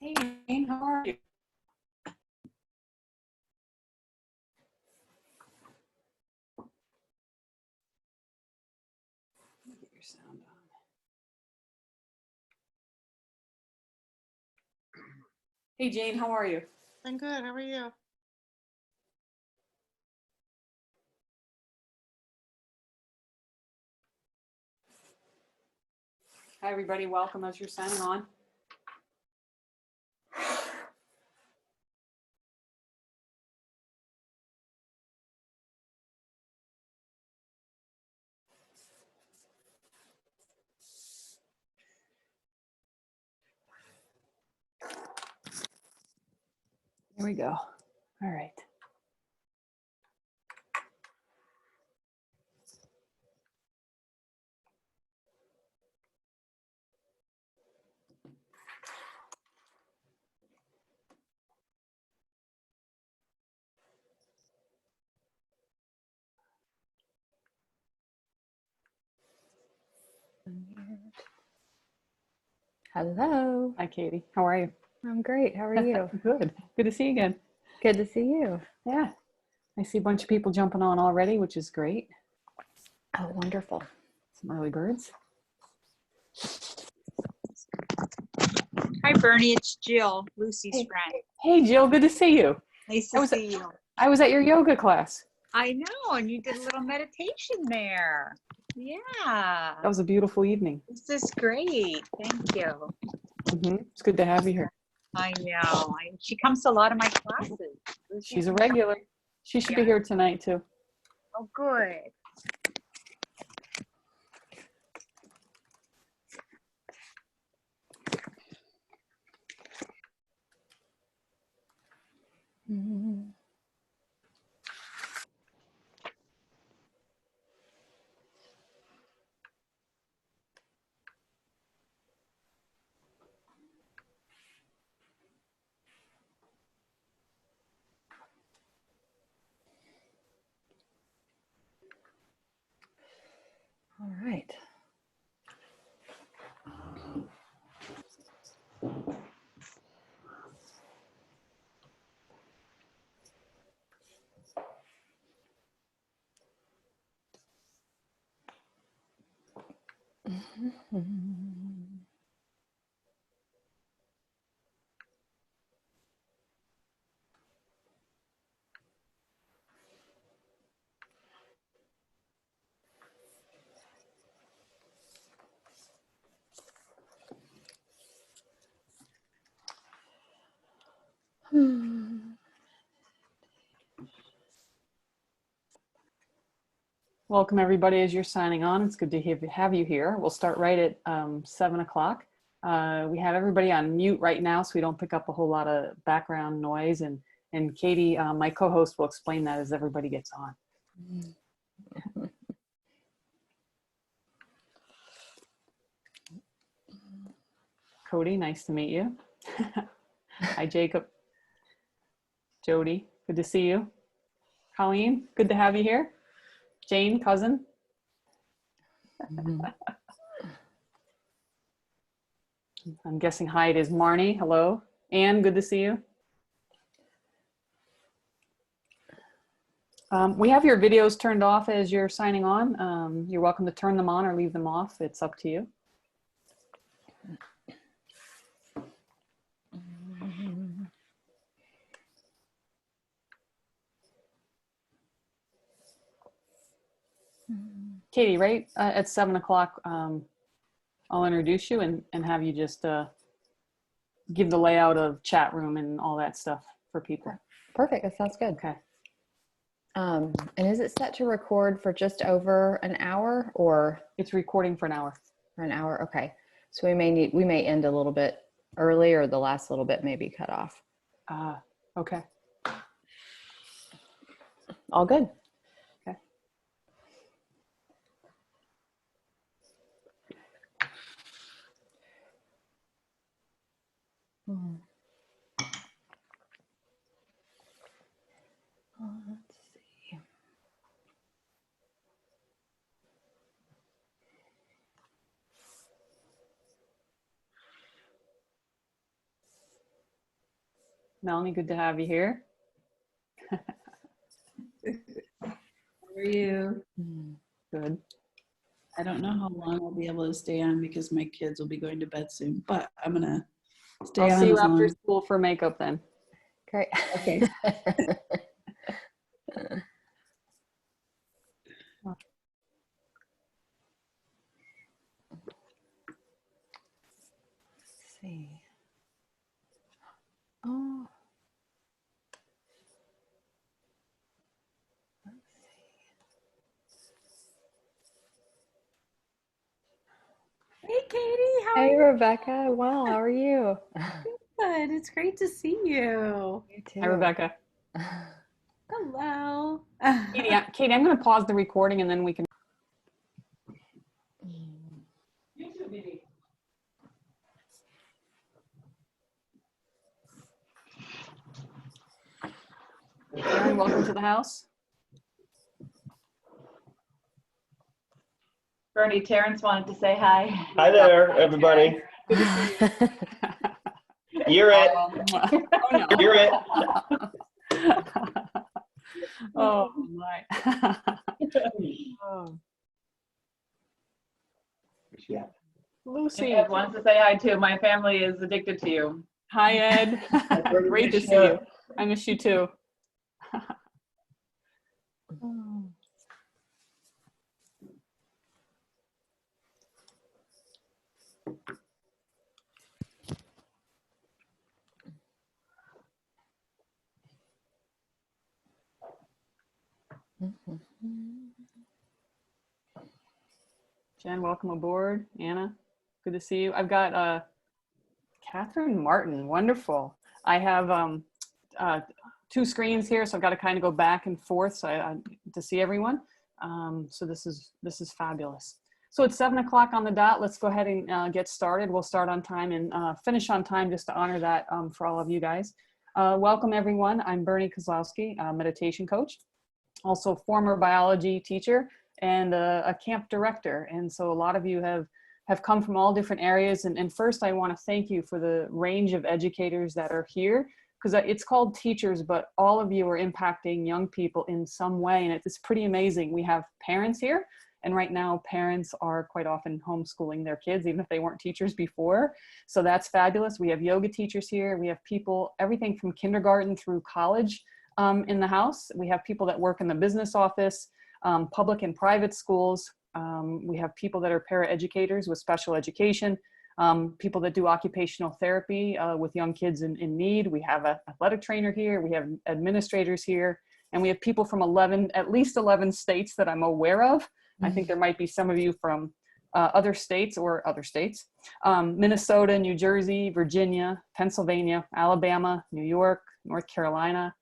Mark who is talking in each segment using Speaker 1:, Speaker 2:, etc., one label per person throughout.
Speaker 1: Hey, Jane, how are you? Get your sound on. Hey, Jane, how are you?
Speaker 2: I'm good. How are you?
Speaker 1: Hi, everybody. Welcome as you're signing on. Here we go. All right.
Speaker 3: Hello.
Speaker 1: Hi, Katie. How are you?
Speaker 3: I'm great. How are you?
Speaker 1: Good. Good to see you again.
Speaker 3: Good to see you.
Speaker 1: Yeah. I see a bunch of people jumping on already, which is great.
Speaker 3: Oh, wonderful.
Speaker 1: Some early birds.
Speaker 2: Hi, Bernie. It's Jill, Lucy's
Speaker 1: Hey.
Speaker 2: friend.
Speaker 1: Hey, Jill. Good to see you.
Speaker 2: Nice to see you.
Speaker 1: I was at your yoga class.
Speaker 2: I know, and you did a little meditation there. Yeah.
Speaker 1: That was a beautiful evening.
Speaker 2: This is great. Thank you.
Speaker 1: It's good to have you here.
Speaker 2: I know. She comes to a lot of my classes. Lucy,
Speaker 1: She's a regular. She should be here tonight, too.
Speaker 2: Oh, good.
Speaker 3: All right.
Speaker 1: Welcome, everybody, as you're signing on. It's good to have you here. We'll start right at 7 o'clock. We have everybody on mute right now, so we don't pick up a whole lot of background noise. And Katie, my co-host, will explain that as everybody gets on. Cody, nice to meet you. Hi, Jacob. Jody, good to see you. Colleen, good to have you here. Jane, cousin. I'm guessing hi, it is Marnie. Hello. Anne, good to see you. We have your videos turned off as you're signing on. You're welcome to turn them on or leave them off. It's up to you. Katie, right at 7 o'clock, I'll introduce you and have you just give the layout of chat room and all that stuff for people.
Speaker 3: Perfect. That sounds good.
Speaker 1: Okay.
Speaker 3: And is it set to record for just over an hour, or?
Speaker 1: It's recording for an hour.
Speaker 3: For an hour. Okay. So we may end a little bit early, or the last little bit may be cut off.
Speaker 1: Okay.
Speaker 3: All good.
Speaker 1: Okay.
Speaker 3: Let's see.
Speaker 1: Melanie, good to have you here.
Speaker 4: How are you?
Speaker 1: Good.
Speaker 4: I don't know how long I'll be able to stay on because my kids will be going to bed soon, but I'm gonna stay
Speaker 1: I'll
Speaker 4: on
Speaker 1: see you
Speaker 4: as long
Speaker 1: after
Speaker 4: as.
Speaker 1: school for makeup then.
Speaker 3: Great.
Speaker 4: Okay.
Speaker 3: Let's see. Oh. Let's
Speaker 2: Hey, Katie, how
Speaker 3: see.
Speaker 2: are
Speaker 3: Hey,
Speaker 2: you?
Speaker 3: Rebecca. Well, how are you?
Speaker 2: Good. It's great to see you.
Speaker 3: You too.
Speaker 1: Hi, Rebecca.
Speaker 2: Hello.
Speaker 1: Katie, I'm going to pause the recording and then we can. Aaron, welcome to the house.
Speaker 5: Bernie, Terrence wanted to say hi.
Speaker 6: Hi there, everybody.
Speaker 1: Good to see you.
Speaker 6: You're it.
Speaker 1: Oh, no.
Speaker 6: You're it.
Speaker 1: Oh, my. Oh. Lucy.
Speaker 5: Ed wants to say hi too. My family is addicted to you.
Speaker 1: Hi, Ed. Great to see you. I miss you too. Jen, welcome aboard. Anna, good to see you. I've got Catherine Martin, wonderful. I have two screens here, so I've got to kind of go back and forth to see everyone. So this is fabulous. So it's 7 o'clock on the dot. Let's go ahead and get started. We'll start on time and finish on time just to honor that for all of you guys. Welcome everyone. I'm Berni Kozlowski, meditation coach, also former biology teacher and a camp director. And so a lot of you have come from all different areas. And first I want to thank you for the range of educators that are here, because it's called teachers, but all of you are impacting young people in some way. And it's pretty amazing. We have parents here. And right now, parents are quite often homeschooling their kids, even if they weren't teachers before. So that's fabulous. We have yoga teachers here. We have people, everything from kindergarten through college in the house. We have people that work in the business office, public and private schools. We have people that are paraeducators with special education, people that do occupational therapy with young kids in need. We have an athletic trainer here. We have administrators here. And we have people from at least 11 states that I'm aware of. I think there might be some of you from other states, Minnesota, New Jersey, Virginia, Pennsylvania, Alabama, New York, North Carolina,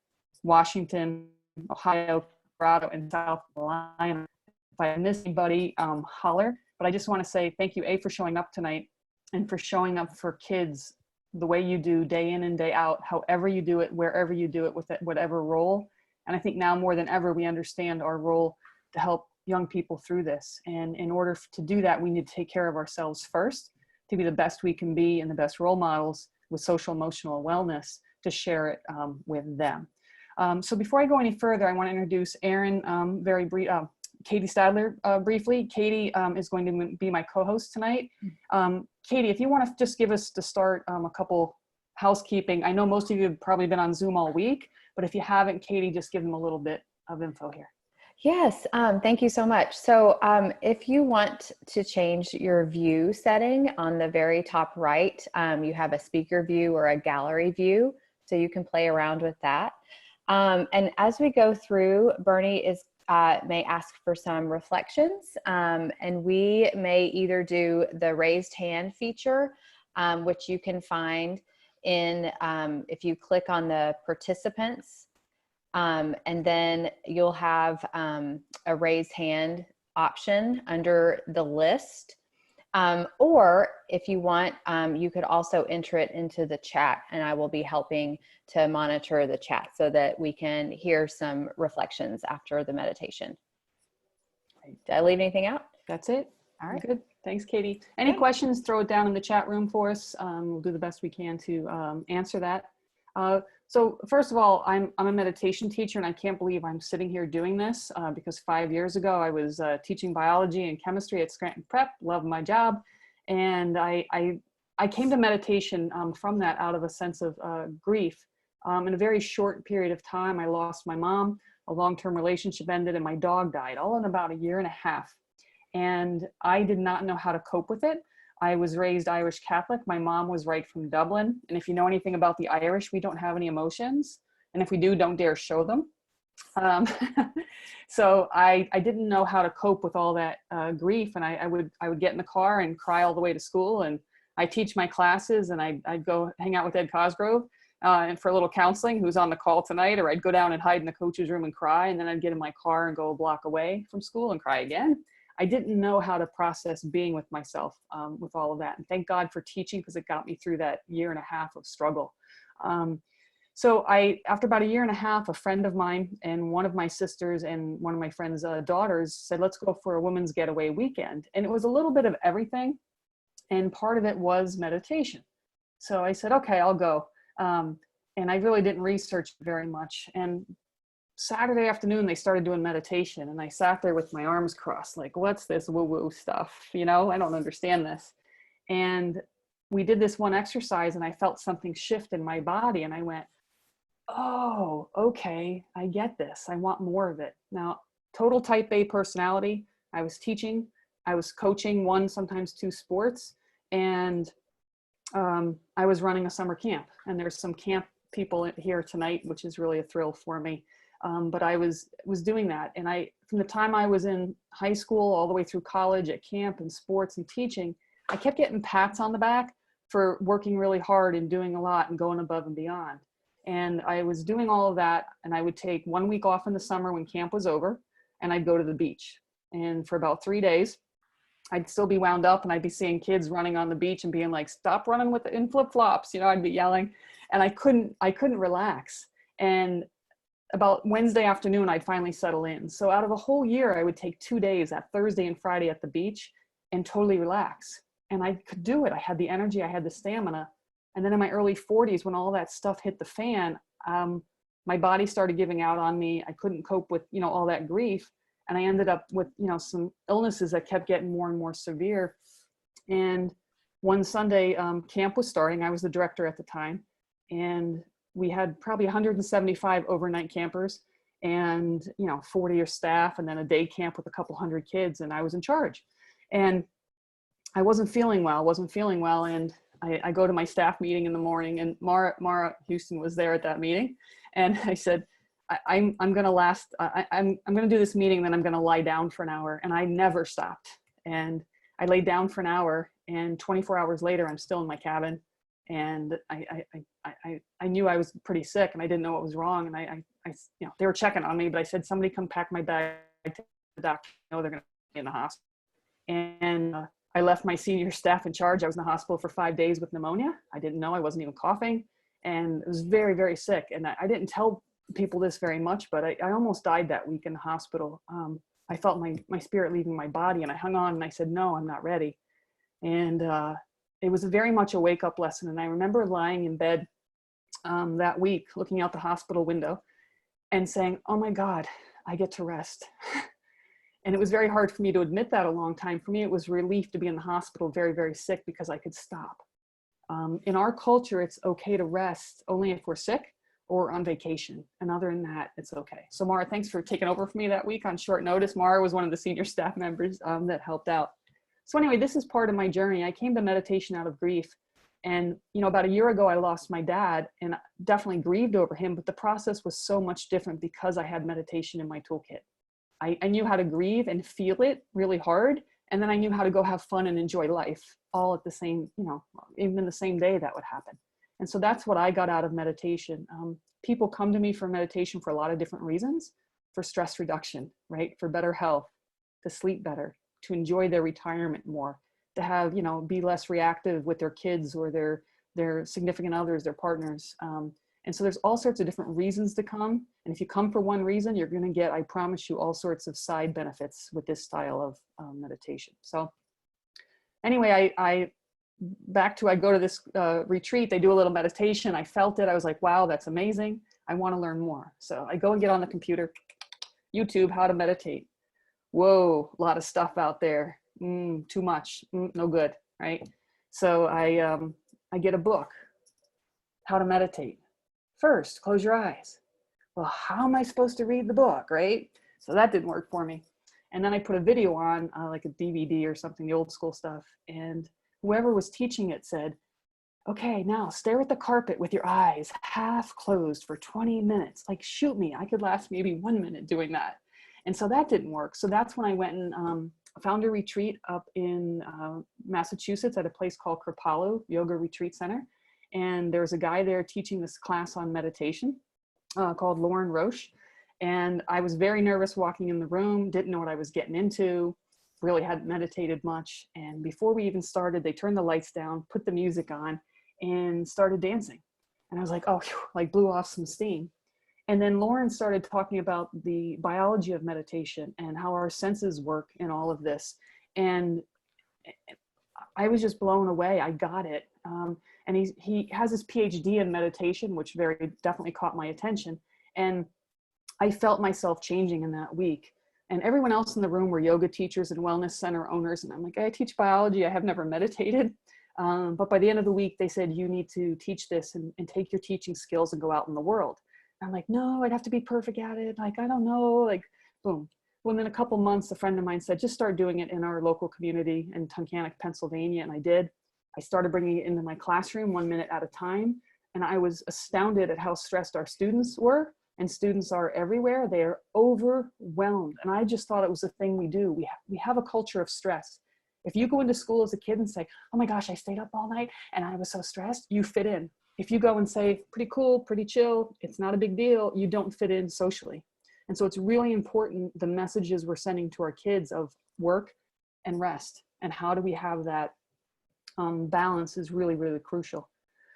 Speaker 1: Washington, Ohio, Colorado, and South Carolina. If I miss anybody, holler. But I just want to say thank you, for showing up tonight and for showing up for kids the way you do day in and day out, however you do it, wherever you do it, with whatever role. And I think now more than ever, we understand our role to help young people through this. And in order to do that, we need to take care of ourselves first, to be the best we can be and the best role models with social emotional wellness to share it with them. So before I go any further, I want to introduce Erin Katie Stadler briefly. Katie is going to be my co-host tonight. Katie, if you want to just give us to start a couple housekeeping. I know most of you have probably been on Zoom all week, but if you haven't, Katie, just give them a little bit of info here.
Speaker 3: Yes, thank you so much. So if you want to change your view setting on the very top right, you have a speaker view or a gallery view, so you can play around with that. And as we go through, Berni may ask for some reflections, and we may either do the raised hand feature, which you can find in, if you click on the participants, and then you'll have a raised hand option under the list. Or if you want, you could also enter it into the chat, and I will be helping to monitor the chat so that we can hear some reflections after the meditation. Did I leave anything out?
Speaker 1: That's it.
Speaker 3: All right.
Speaker 1: Good. Thanks, Katie. Any questions, throw it down in the chat room for us. We'll do the best we can to answer that. So first of all, I'm a meditation teacher, and I can't believe I'm sitting here doing this because 5 years ago I was teaching biology and chemistry at Scranton Prep, loved my job. And I came to meditation from that out of a sense of grief. In a very short period of time, I lost my mom, a long-term relationship ended, and my dog died, all in about 1.5 years. And I did not know how to cope with it. I was raised Irish Catholic. My mom was right from Dublin. And if you know anything about the Irish, we don't have any emotions. And if we do, don't dare show them. So I didn't know how to cope with all that grief. And I would get in the car and cry all the way to school. And I teach my classes, and I'd go hang out with Ed Cosgrove and for a little counseling, who's on the call tonight, or I'd go down and hide in the coach's room and cry. And then I'd get in my car and go a block away from school and cry again. I didn't know how to process being with myself with all of that. And thank God for teaching, because it got me through that 1.5 years of struggle. So after about 1.5 years, a friend of mine and one of my sisters and one of my friend's daughters said, let's go for a women's getaway weekend. And it was a little bit of everything. And part of it was meditation. So I said, okay, I'll go. And I really didn't research very much. And Saturday afternoon, they started doing meditation, and I sat there with my arms crossed, like, what's this woo-woo stuff? You know, I don't understand this. And we did this one exercise, and I felt something shift in my body, and I went, oh, okay, I get this. I want more of it. Now, total type A personality. I was teaching, I was coaching 1, sometimes 2 sports, and I was running a summer camp, and there's some camp people here tonight, which is really a thrill for me. But I was doing that. And from the time I was in high school all the way through college, at camp and sports and teaching, I kept getting pats on the back for working really hard and doing a lot and going above and beyond. And I was doing all of that, and I would take 1 week off in the summer when camp was over, and I'd go to the beach. And for about 3 days, I'd still be wound up, and I'd be seeing kids running on the beach and being like, stop running in flip-flops. You know, I'd be yelling, and I couldn't relax. And about Wednesday afternoon, I'd finally settle in. So out of a whole year, I would take 2 days, that Thursday and Friday at the beach, and totally relax. And I could do it. I had the energy, I had the stamina. And then in my early 40s, when all that stuff hit the fan, my body started giving out on me. I couldn't cope with, all that grief. And I ended up with, some illnesses that kept getting more and more severe. And one Sunday, camp was starting. I was the director at the time. And we had probably 175 overnight campers and, 40 staff, and then a day camp with a couple hundred kids. And I was in charge. And I wasn't feeling well. And I go to my staff meeting in the morning, and Mara Houston was there at that meeting. And I said, I'm going to do this meeting, then I'm going to lie down for an hour. And I never stopped. And I laid down for an hour, and 24 hours later, I'm still in my cabin. And I knew I was pretty sick, and I didn't know what was wrong. And they were checking on me, but I said, somebody come pack my bag to the doctor. They're going to be in the hospital. And I left my senior staff in charge. I was in the hospital for 5 days with pneumonia. I didn't know. I wasn't even coughing, and I was very, very sick. And I didn't tell people this very much, but I almost died that week in the hospital. I felt my spirit leaving my body, and I hung on, and I said, no, I'm not ready. And it was very much a wake-up lesson. And I remember lying in bed that week, looking out the hospital window and saying, oh my God, I get to rest. And it was very hard for me to admit that a long time. For me, it was relief to be in the hospital very, very sick, because I could stop. In our culture, it's okay to rest only if we're sick or on vacation. And other than that, it's okay. So Mara, thanks for taking over for me that week on short notice. Mara was one of the senior staff members that helped out. So anyway, this is part of my journey. I came to meditation out of grief. And, about 1 year ago, I lost my dad, and definitely grieved over him, but the process was so much different because I had meditation in my toolkit. I knew how to grieve and feel it really hard. And then I knew how to go have fun and enjoy life all at the same, even the same day that would happen. And so that's what I got out of meditation. People come to me for meditation for a lot of different reasons: for stress reduction, right? For better health, to sleep better, to enjoy their retirement more, to have, be less reactive with their kids or their significant others, their partners. And so there's all sorts of different reasons to come. And if you come for one reason, you're going to get, I promise you, all sorts of side benefits with this style of meditation. So anyway, I back to, I go to this retreat, they do a little meditation. I felt it. I was like, wow, that's amazing. I want to learn more. So I go and get on the computer, YouTube, how to meditate. Whoa, a lot of stuff out there. Too much, no good, right? So I get a book, how to meditate. First, close your eyes. Well, how am I supposed to read the book, right? So that didn't work for me. And then I put a video on, like a DVD or something, the old school stuff. And whoever was teaching it said, okay, now stare at the carpet with your eyes half closed for 20 minutes. Like, shoot me, I could last maybe 1 minute doing that. And so that didn't work. So that's when I went and found a retreat up in Massachusetts at a place called Kripalu Yoga Retreat Center. And there was a guy there teaching this class on meditation called Lauren Roche. And I was very nervous walking in the room, didn't know what I was getting into, really hadn't meditated much. And before we even started, they turned the lights down, put the music on, and started dancing. And I was like, oh, phew, like blew off some steam. And then Lauren started talking about the biology of meditation and how our senses work in all of this. And I was just blown away. I got it. And he has his PhD in meditation, which very definitely caught my attention. And I felt myself changing in that week. And everyone else in the room were yoga teachers and wellness center owners. And I'm like, I teach biology. I have never meditated. But by the end of the week, they said, you need to teach this and take your teaching skills and go out in the world. And I'm like, no, I'd have to be perfect at it. Like, I don't know, like, boom. Well, in a couple months, a friend of mine said, just start doing it in our local community in Tunkhannock, Pennsylvania. And I did. I started bringing it into my classroom 1 minute at a time. And I was astounded at how stressed our students were. And students are everywhere. They are overwhelmed. And I just thought it was a thing we do. We have a culture of stress. If you go into school as a kid and say, oh my gosh, I stayed up all night and I was so stressed, you fit in. If you go and say, pretty cool, pretty chill, it's not a big deal, you don't fit in socially. And so it's really important, the messages we're sending to our kids of work and rest. And how do we have that balance is really, really crucial.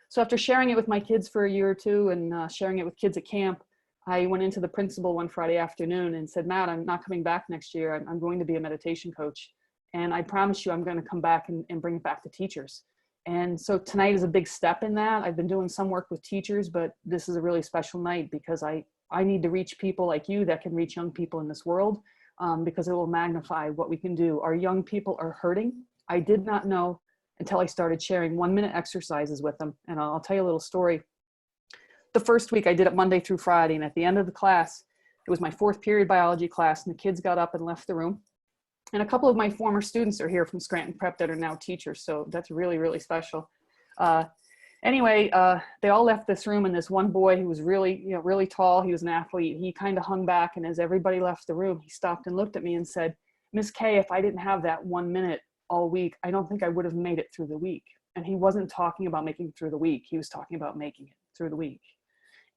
Speaker 1: So after sharing it with my kids for a year or two and sharing it with kids at camp, I went into the principal one Friday afternoon and said, Matt, I'm not coming back next year. I'm going to be a meditation coach. And I promise you, I'm going to come back and bring it back to teachers. And so tonight is a big step in that. I've been doing some work with teachers, but this is a really special night because I need to reach people like you that can reach young people in this world because it will magnify what we can do. Our young people are hurting. I did not know until I started sharing 1 minute exercises with them. And I'll tell you a little story. The first week I did it Monday through Friday. And at the end of the class, it was my 4th period biology class, and the kids got up and left the room. And a couple of my former students are here from Scranton Prep that are now teachers. So that's really, really special. Anyway, they all left this room, and this one boy who was really, really tall, he was an athlete, he kind of hung back. And as everybody left the room, he stopped and looked at me and said, Miss Kay, if I didn't have that 1 minute all week, I don't think I would have made it through the week. And he wasn't talking about making it through the week. He was talking about making it through the week.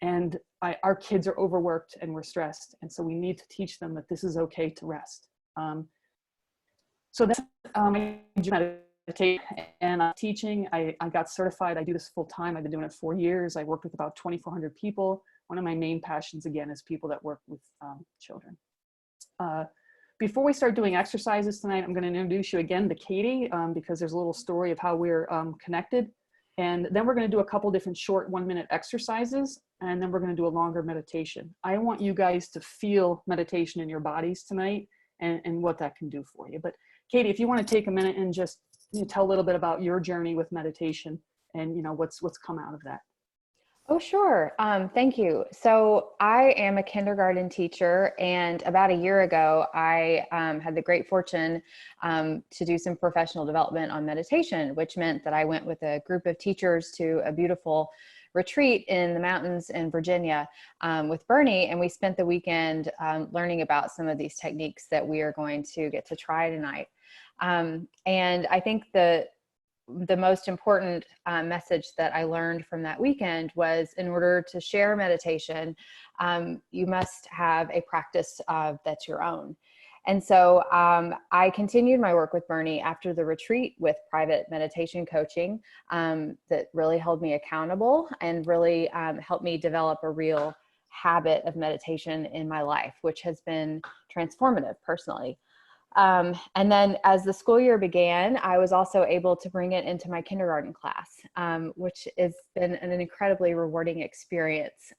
Speaker 1: And our kids are overworked and we're stressed. And so we need to teach them that this is okay to rest. So that's I meditate and teaching. I got certified. I do this full time. I've been doing it 4 years. I worked with about 2,400 people. One of my main passions, again, is people that work with children. Before we start doing exercises tonight, I'm going to introduce you again to Katie because there's a little story of how we're connected. And then we're going to do a couple different short 1 minute exercises. And then we're going to do a longer meditation. I want you guys to feel meditation in your bodies tonight and what that can do for you. But Katie, if you want to take a minute and just tell a little bit about your journey with meditation and what's come out of that.
Speaker 3: Oh, sure. Thank you. So I am a kindergarten teacher, and about a year ago, I had the great fortune to do some professional development on meditation, which meant that I went with a group of teachers to a beautiful retreat in the mountains in Virginia with Berni, and we spent the weekend learning about some of these techniques that we are going to get to try tonight. And I think the most important message that I learned from that weekend was, in order to share meditation, you must have a practice that's your own. And so I continued my work with Berni after the retreat with private meditation coaching that really held me accountable and really helped me develop a real habit of meditation in my life, which has been transformative personally. And then as the school year began, I was also able to bring it into my kindergarten class, which has been an incredibly rewarding experience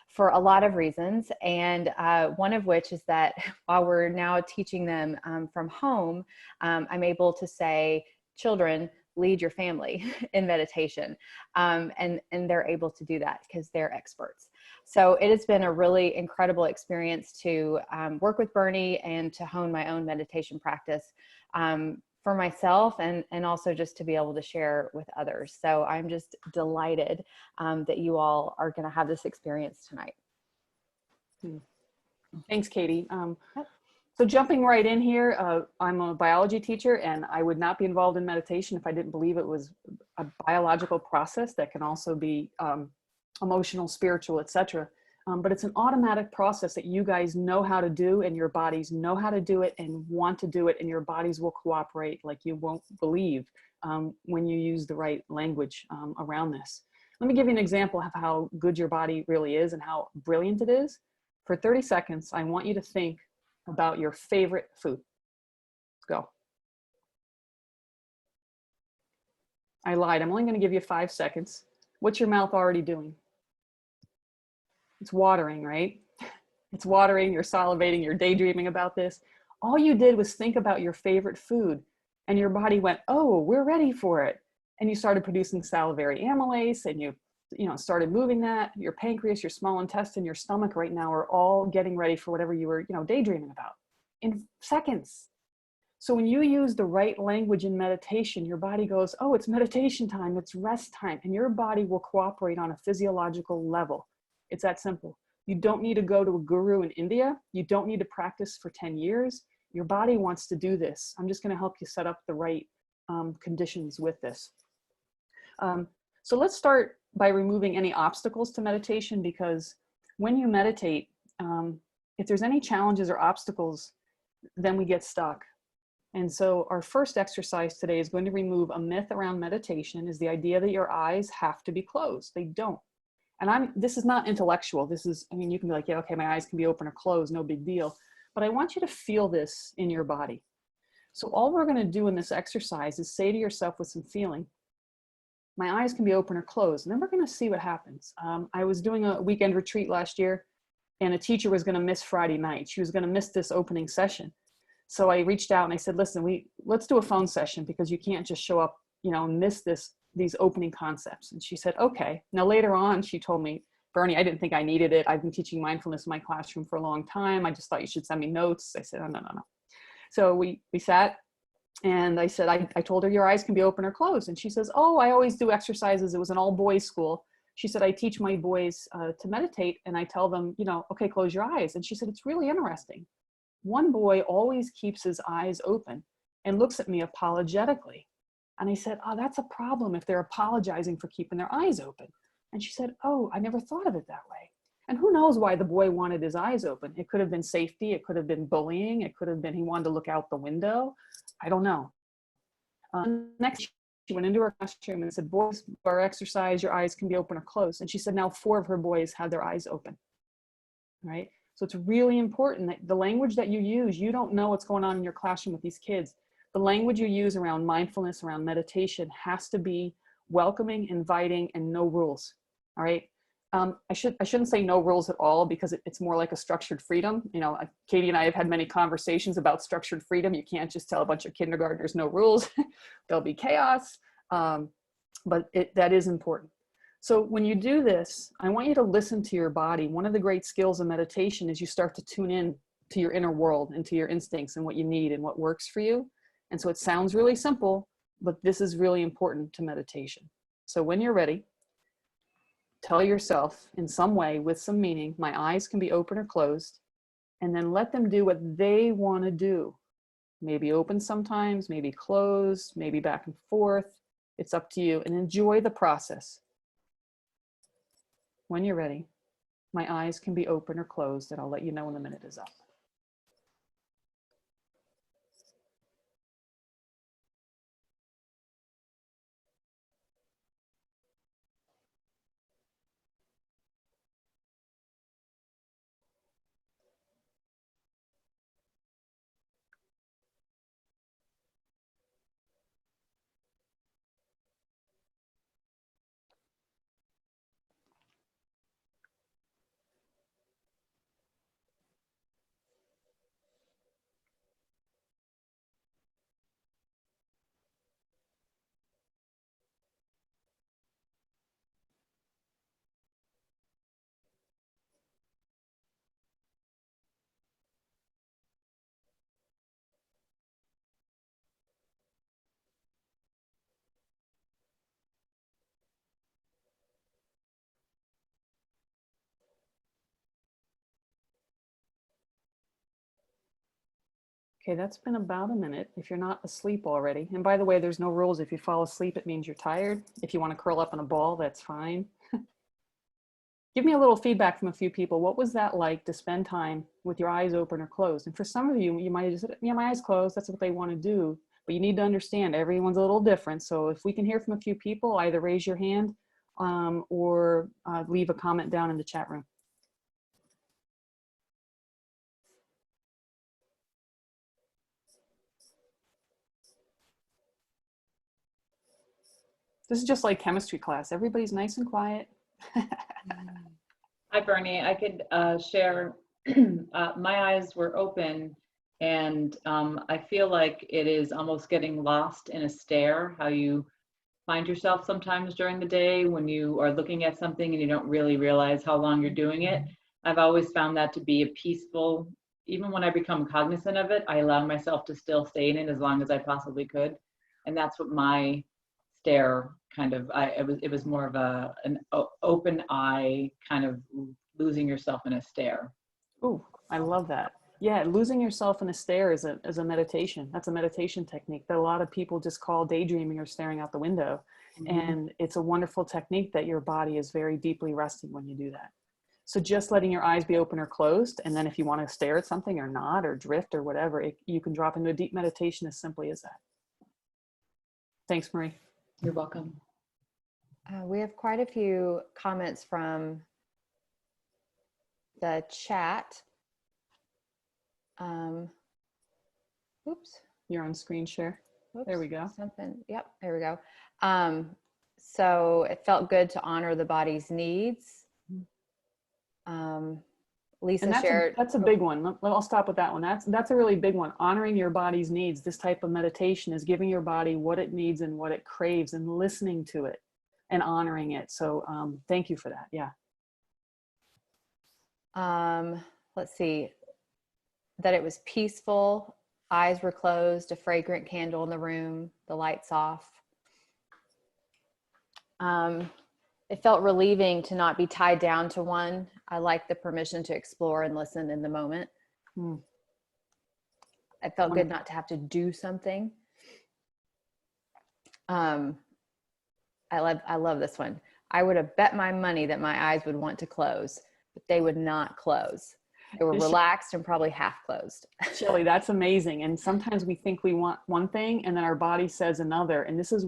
Speaker 3: for a lot of reasons. And one of which is that while we're now teaching them from home, I'm able to say, children, lead your family in meditation. And they're able to do that because they're experts. So it has been a really incredible experience to work with Bernie and to hone my own meditation practice for myself and also just to be able to share with others. So I'm just delighted that you all are going to have this experience tonight.
Speaker 1: Thanks, Katie. So jumping right in here, I'm a biology teacher, and I would not be involved in meditation if I didn't believe it was a biological process that can also be emotional, spiritual, etc. But it's an automatic process that you guys know how to do, and your bodies know how to do it and want to do it, and your bodies will cooperate like you won't believe when you use the right language around this. Let me give you an example of how good your body really is and how brilliant it is. For 30 seconds, I want you to think about your favorite food. Go. I lied. I'm only going to give you 5 seconds. What's your mouth already doing? It's watering, right? It's watering, you're salivating, you're daydreaming about this. All you did was think about your favorite food, and your body went, oh, we're ready for it. And you started producing salivary amylase, and you started moving that. Your pancreas, your small intestine, your stomach right now are all getting ready for whatever you were, daydreaming about in seconds. So when you use the right language in meditation, your body goes, oh, it's meditation time, it's rest time, and your body will cooperate on a physiological level. It's that simple. You don't need to go to a guru in India. You don't need to practice for 10 years. Your body wants to do this. I'm just going to help you set up the right conditions with this. So let's start by removing any obstacles to meditation, because when you meditate, if there's any challenges or obstacles, then we get stuck. And so our first exercise today is going to remove a myth around meditation, is the idea that your eyes have to be closed. They don't. And this is not intellectual. This is, you can be like, yeah, okay, my eyes can be open or closed, no big deal. But I want you to feel this in your body. So all we're going to do in this exercise is say to yourself with some feeling, my eyes can be open or closed. And then we're going to see what happens. I was doing a weekend retreat last year, and a teacher was going to miss Friday night. She was going to miss this opening session. So I reached out and I said, listen, let's do a phone session, because you can't just show up, and miss these opening concepts. And she said, okay. Now later on, she told me, Bernie, I didn't think I needed it. I've been teaching mindfulness in my classroom for a long time. I just thought you should send me notes. I said, oh, no. So we sat, and I said, I told her your eyes can be open or closed. And she says, oh, I always do exercises. It was an all boys school. She said, I teach my boys to meditate, and I tell them, okay, close your eyes. And she said, it's really interesting. One boy always keeps his eyes open and looks at me apologetically. And I said, oh, that's a problem if they're apologizing for keeping their eyes open. And she said, oh, I never thought of it that way. And who knows why the boy wanted his eyes open? It could have been safety. It could have been bullying. It could have been he wanted to look out the window. I don't know. Next, she went into her classroom and said, boys, for exercise, your eyes can be open or closed. And she said now 4 of her boys had their eyes open, right? So it's really important that the language that you use, you don't know what's going on in your classroom with these kids. The language you use around mindfulness, around meditation, has to be welcoming, inviting, and no rules. All right. I shouldn't say no rules at all, because it's more like a structured freedom. Katie and I have had many conversations about structured freedom. You can't just tell a bunch of kindergartners no rules. There'll be chaos. But that is important. So when you do this, I want you to listen to your body. One of the great skills of meditation is you start to tune in to your inner world and to your instincts and what you need and what works for you. And so it sounds really simple, but this is really important to meditation. So when you're ready, tell yourself in some way with some meaning, my eyes can be open or closed, and then let them do what they want to do. Maybe open sometimes, maybe closed, maybe back and forth. It's up to you, and enjoy the process. When you're ready, my eyes can be open or closed, and I'll let you know when the minute is up. Okay, that's been about a minute if you're not asleep already. And by the way, there's no rules. If you fall asleep, it means you're tired. If you want to curl up in a ball, that's fine. Give me a little feedback from a few people. What was that like to spend time with your eyes open or closed? And for some of you, you might have just said, yeah, my eyes closed. That's what they want to do. But you need to understand everyone's a little different. So if we can hear from a few people, either raise your hand or leave a comment down in the chat room. This is just like chemistry class. Everybody's nice and quiet.
Speaker 5: Hi, Bernie. I could share. My eyes were open, and I feel like it is almost getting lost in a stare, how you find yourself sometimes during the day when you are looking at something and you don't really realize how long you're doing it. I've always found that to be a peaceful, even when I become cognizant of it, I allow myself to still stay in it as long as I possibly could. And that's what my stare kind of, it was more of an open eye, kind of losing yourself in a stare.
Speaker 1: Ooh, I love that. Yeah, losing yourself in a stare is a meditation. That's a meditation technique that a lot of people just call daydreaming or staring out the window. And it's a wonderful technique that your body is very deeply resting when you do that. So just letting your eyes be open or closed, and then if you want to stare at something or not, or drift or whatever, you can drop into a deep meditation as simply as that. Thanks, Marie.
Speaker 5: You're welcome.
Speaker 3: We have quite a few comments from the chat. Oops.
Speaker 1: You're on screen share.
Speaker 3: Whoops,
Speaker 1: There we go.
Speaker 3: Something. Yep. There we go. So it felt good to honor the body's needs. Lisa
Speaker 1: And
Speaker 3: shared.
Speaker 1: that's a big one. I'll stop with that one. That's a really big one. Honoring your body's needs. This type of meditation is giving your body what it needs and what it craves and listening to it and honoring it. So thank you for that. Yeah.
Speaker 3: Let's see. That it was peaceful. Eyes were closed, a fragrant candle in the room, the lights off. It felt relieving to not be tied down to one. I like the permission to explore and listen in the moment. It felt good not to have to do something. I love this one. I would have bet my money that my eyes would want to close, but they would not close. They were relaxed and probably half closed.
Speaker 1: Shelley, that's amazing. And sometimes we think we want one thing and then our body says another. And this is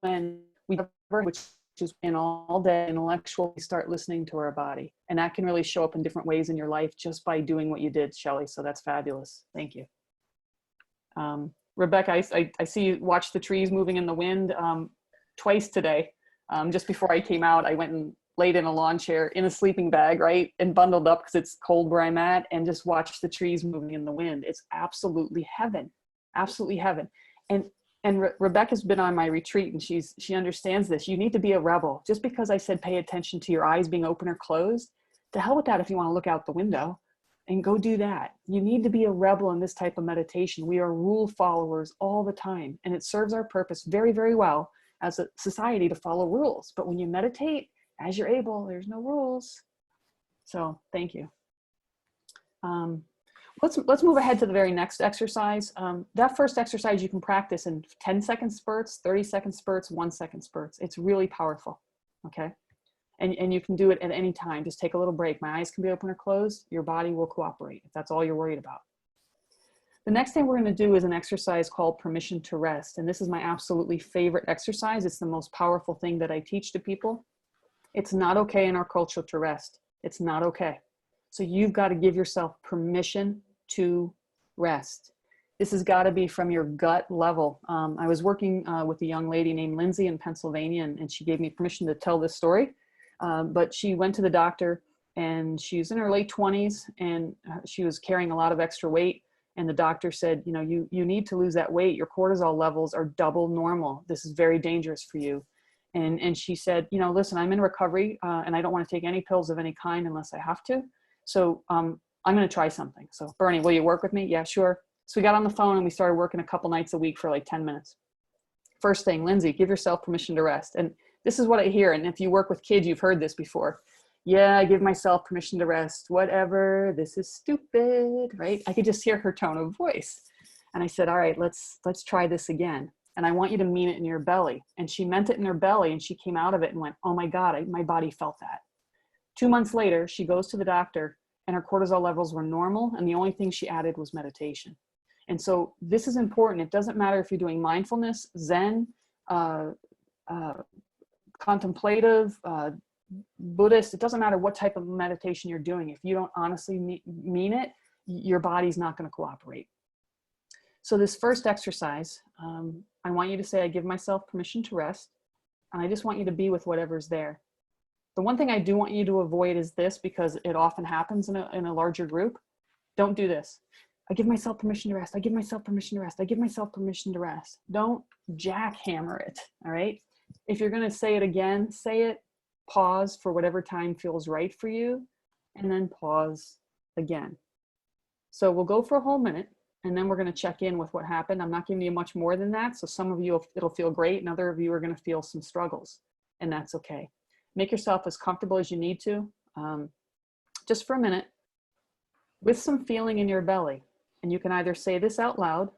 Speaker 1: when we, which is in all day intellectual, we start listening to our body. And that can really show up in different ways in your life just by doing what you did, Shelley. So that's fabulous. Thank you. Rebecca, I see you watch the trees moving in the wind twice today. Just before I came out, I went and laid in a lawn chair in a sleeping bag, right? And bundled up because it's cold where I'm at, and just watched the trees moving in the wind. It's absolutely heaven, absolutely heaven. And Rebecca's been on my retreat and she understands this. You need to be a rebel. Just because I said pay attention to your eyes being open or closed, to hell with that if you want to look out the window and go do that. You need to be a rebel in this type of meditation. We are rule followers all the time, and it serves our purpose very, very well as a society to follow rules. But when you meditate, as you're able, there's no rules. So thank you. Let's move ahead to the very next exercise. That first exercise you can practice in 10-second spurts, 30-second spurts, 1-second spurts. It's really powerful, okay? And you can do it at any time. Just take a little break. My eyes can be open or closed. Your body will cooperate if that's all you're worried about. The next thing we're going to do is an exercise called permission to rest. And this is my absolutely favorite exercise. It's the most powerful thing that I teach to people. It's not okay in our culture to rest. It's not okay. So you've got to give yourself permission to rest. This has got to be from your gut level. I was working with a young lady named Lindsay in Pennsylvania, and she gave me permission to tell this story. But she went to the doctor, and she's in her late 20s, and she was carrying a lot of extra weight. And the doctor said, you know, you need to lose that weight. Your cortisol levels are double normal. This is very dangerous for you. And she said, you know, listen, I'm in recovery and I don't want to take any pills of any kind unless I have to. So I'm going to try something. So Bernie, will you work with me? Yeah, sure. So we got on the phone and we started working a couple nights a week for like 10 minutes. First thing, Lindsay, give yourself permission to rest. And this is what I hear. And if you work with kids, you've heard this before. Yeah, I give myself permission to rest. Whatever, this is stupid, right? I could just hear her tone of voice. And I said, all right, let's try this again. And I want you to mean it in your belly. And she meant it in her belly, and she came out of it and went, oh my God, my body felt that. 2 months later, she goes to the doctor and her cortisol levels were normal. And the only thing she added was meditation. And so this is important. It doesn't matter if you're doing mindfulness, Zen, contemplative, Buddhist, it doesn't matter what type of meditation you're doing. If you don't honestly mean it, your body's not going to cooperate. So this first exercise, I want you to say, I give myself permission to rest. And I just want you to be with whatever's there. The one thing I do want you to avoid is this, because it often happens in a larger group. Don't do this. I give myself permission to rest. I give myself permission to rest. I give myself permission to rest. Don't jackhammer it, all right? If you're going to say it again, say it, pause for whatever time feels right for you, and then pause again. So we'll go for a whole minute, and then we're going to check in with what happened. I'm not giving you much more than that. So some of you, it'll feel great, and other of you are going to feel some struggles, and that's okay. Make yourself as comfortable as you need to, just for a minute, with some feeling in your belly. And you can either say this out loud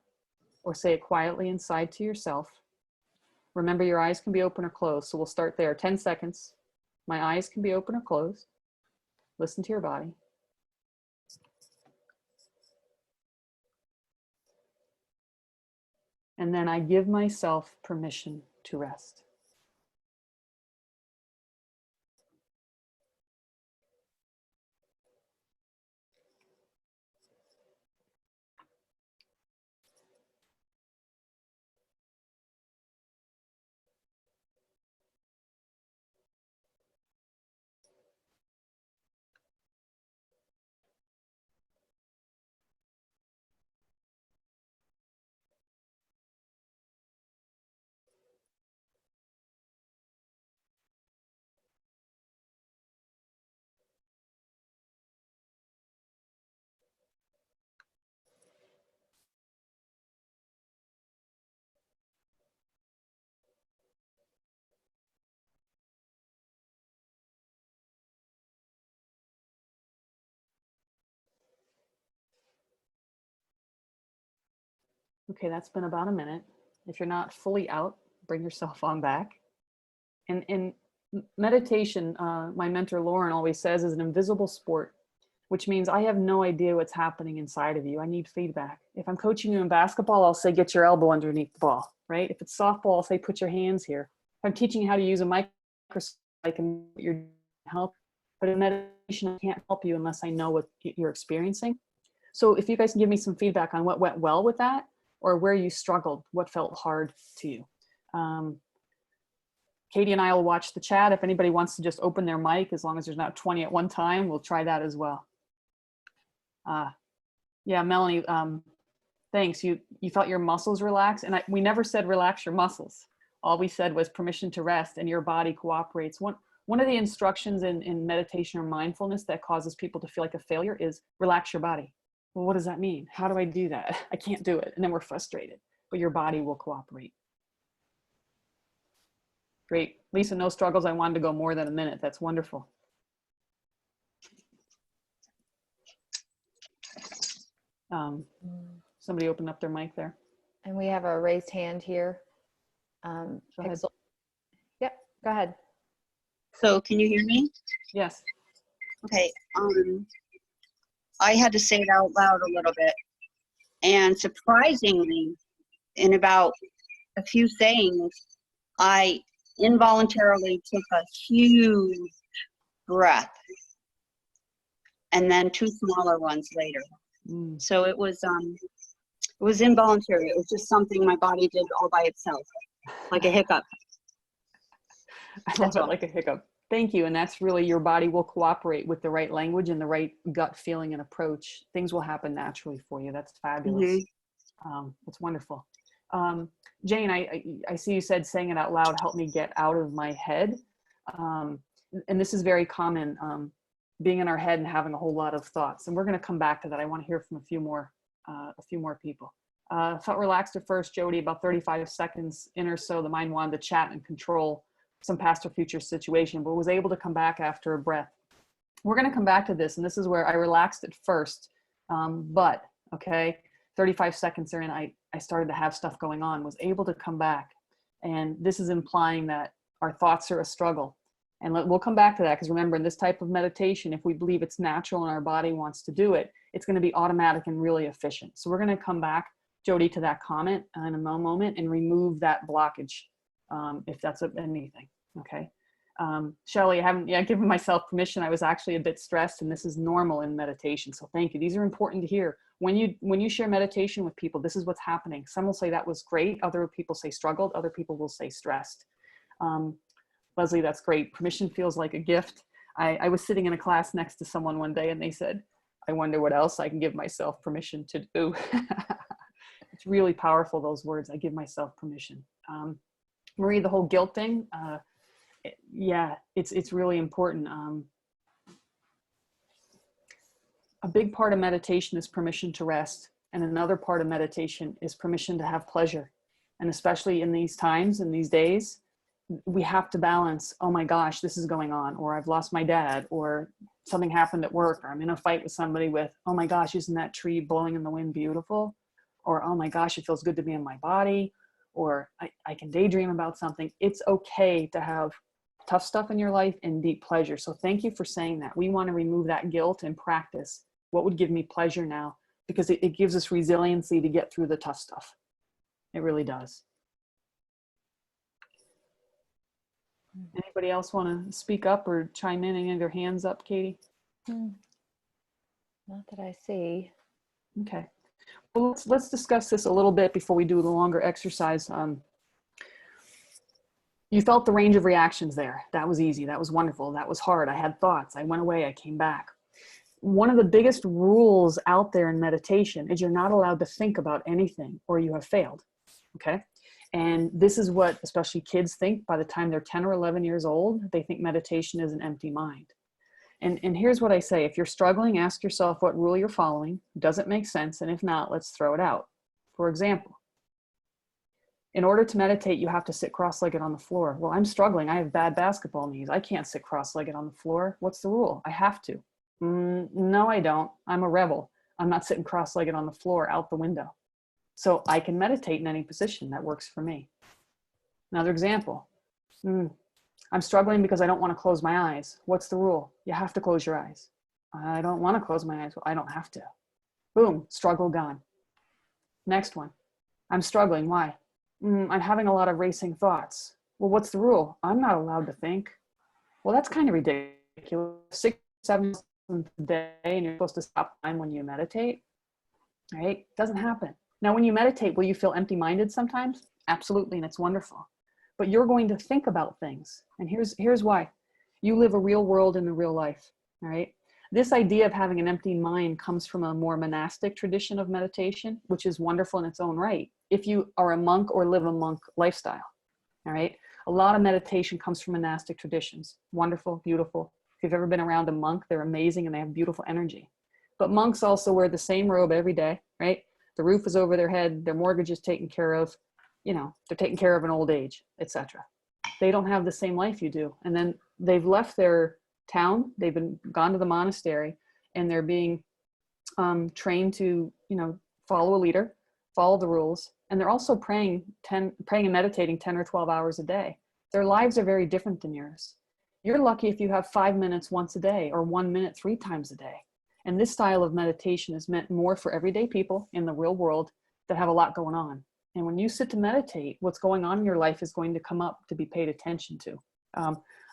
Speaker 1: or say it quietly inside to yourself. Remember, your eyes can be open or closed. So we'll start there. 10 seconds. My eyes can be open or closed. Listen to your body. And then I give myself permission to rest. Okay, that's been about a minute. If you're not fully out, bring yourself on back. And in meditation, my mentor Lauren always says, is an invisible sport, which means I have no idea what's happening inside of you. I need feedback. If I'm coaching you in basketball, I'll say, get your elbow underneath the ball, right? If it's softball, I'll say, put your hands here. If I'm teaching you how to use a microscope, I can help. But in meditation, I can't help you unless I know what you're experiencing. So if you guys can give me some feedback on what went well with that, or where you struggled, what felt hard to you. Katie and I will watch the chat. If anybody wants to just open their mic, as long as there's not 20 at one time, we'll try that as well. Yeah, Melanie, thanks. You felt your muscles relax, and we never said relax your muscles. All we said was permission to rest, and your body cooperates. One of the instructions in meditation or mindfulness that causes people to feel like a failure is relax your body. Well, what does that mean? How do I do that? I can't do it. And then we're frustrated, but your body will cooperate. Great. Lisa, no struggles. I wanted to go more than a minute. That's wonderful. Somebody opened up their mic there.
Speaker 3: And we have a raised hand here.
Speaker 1: Go ahead.
Speaker 3: Yep, go ahead.
Speaker 7: So can you hear me?
Speaker 1: Yes.
Speaker 7: Okay. I had to say it out loud a little bit. And surprisingly, in about a few sayings, I involuntarily took a huge breath and then two smaller ones later. So it was involuntary. It was just something my body did all by itself, like a hiccup.
Speaker 1: I love it, like a hiccup. Thank you. And that's really, your body will cooperate with the right language and the right gut feeling and approach. Things will happen naturally for you. That's fabulous. It's wonderful. Jane, I see you said saying it out loud helped me get out of my head. And this is very common, being in our head and having a whole lot of thoughts. And we're going to come back to that. I want to hear from a few more people. Felt relaxed at first, Jody, about 35 seconds in or so. The mind wanted to chat and control some past or future situation, but was able to come back after a breath. We're going to come back to this. And this is where I relaxed at first, but okay. 35 seconds in, I started to have stuff going on, was able to come back. And this is implying that our thoughts are a struggle. And we'll come back to that, because remember, in this type of meditation, if we believe it's natural and our body wants to do it, it's going to be automatic and really efficient. So we're going to come back, Jody, to that comment in a moment and remove that blockage, if that's anything. Okay. Shelley, I haven't yet given myself permission. I was actually a bit stressed, and this is normal in meditation. So thank you. These are important to hear. When you share meditation with people, this is what's happening. Some will say that was great. Other people say struggled. Other people will say stressed. Leslie, that's great. Permission feels like a gift. I was sitting in a class next to someone one day, and they said, I wonder what else I can give myself permission to do. It's really powerful, those words. I give myself permission. Marie, the whole guilt thing, yeah, it's really important. A big part of meditation is permission to rest. And another part of meditation is permission to have pleasure. And especially in these times, in these days, we have to balance, oh my gosh, this is going on, or I've lost my dad, or something happened at work, or I'm in a fight with somebody, with, oh my gosh, isn't that tree blowing in the wind beautiful? Or, oh my gosh, it feels good to be in my body, or I can daydream about something. It's okay to have tough stuff in your life and deep pleasure. So thank you for saying that. We want to remove that guilt and practice what would give me pleasure now, because it gives us resiliency to get through the tough stuff. It really does. Anybody else want to speak up or chime in? Any of their hands up, Katie?
Speaker 3: Not that I see.
Speaker 1: Okay. Well, let's discuss this a little bit before we do the longer exercise. You felt the range of reactions there. That was easy. That was wonderful. That was hard. I had thoughts. I went away. I came back. One of the biggest rules out there in meditation is you're not allowed to think about anything, or you have failed. Okay. And this is what especially kids think by the time they're 10 or 11 years old. They think meditation is an empty mind. And here's what I say. If you're struggling, ask yourself what rule you're following. Does it make sense? And if not, let's throw it out. For example, in order to meditate, you have to sit cross-legged on the floor. Well, I'm struggling. I have bad basketball knees. I can't sit cross-legged on the floor. What's the rule? I have to. No, I don't. I'm a rebel. I'm not sitting cross-legged on the floor out the window. So I can meditate in any position that works for me. Another example. I'm struggling because I don't want to close my eyes. What's the rule? You have to close your eyes. I don't want to close my eyes. Well, I don't have to. Boom, struggle gone. Next one. I'm struggling. Why? I'm having a lot of racing thoughts. Well, what's the rule? I'm not allowed to think. Well, that's kind of ridiculous. 6, 7 a day, and you're supposed to stop time when you meditate, right? Doesn't happen. Now, when you meditate, will you feel empty-minded sometimes? Absolutely, and it's wonderful. But you're going to think about things. And here's why. You live a real world in the real life, all right? This idea of having an empty mind comes from a more monastic tradition of meditation, which is wonderful in its own right, if you are a monk or live a monk lifestyle, all right? A lot of meditation comes from monastic traditions. Wonderful, beautiful. If you've ever been around a monk, they're amazing and they have beautiful energy. But monks also wear the same robe every day, right? The roof is over their head, their mortgage is taken care of, you know, they're taking care of an old age, etc. They don't have the same life you do. And then they've left their town, they've gone to the monastery, and they're being trained to, you know, follow a leader, follow the rules. And they're also praying and meditating 10 or 12 hours a day. Their lives are very different than yours. You're lucky if you have 5 minutes once a day, or 1 minute 3 times a day. And this style of meditation is meant more for everyday people in the real world that have a lot going on. And when you sit to meditate, what's going on in your life is going to come up to be paid attention to.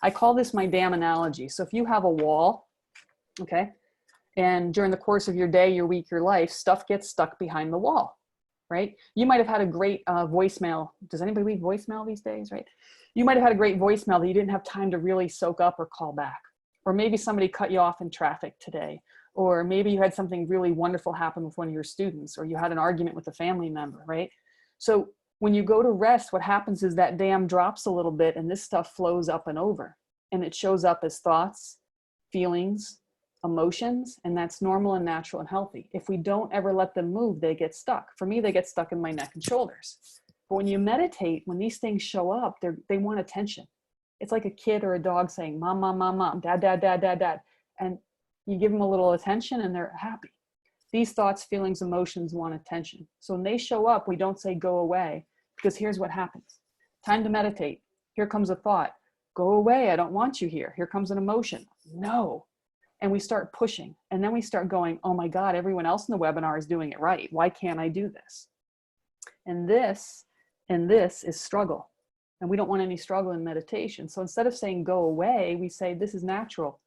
Speaker 1: I call this my dam analogy. So if you have a wall, okay, and during the course of your day, your week, your life, stuff gets stuck behind the wall, right? You might have had a great voicemail. Does anybody leave voicemail these days, right? You might have had a great voicemail that you didn't have time to really soak up or call back. Or maybe somebody cut you off in traffic today. Or maybe you had something really wonderful happen with one of your students, or you had an argument with a family member, right? So when you go to rest, what happens is that dam drops a little bit and this stuff flows up and over. And it shows up as thoughts, feelings, emotions, and that's normal and natural and healthy. If we don't ever let them move, they get stuck. For me, they get stuck in my neck and shoulders. But when you meditate, when these things show up, they want attention. It's like a kid or a dog saying, mom, mom, mom, mom, dad, dad, dad, dad, dad. And you give them a little attention and they're happy. These thoughts, feelings, emotions want attention. So when they show up, we don't say go away, because here's what happens. Time to meditate. Here comes a thought. Go away, I don't want you here. Here comes an emotion. No. And we start pushing. And then we start going, oh my God, everyone else in the webinar is doing it right. Why can't I do this? And this is struggle. And we don't want any struggle in meditation. So instead of saying go away, we say this is natural.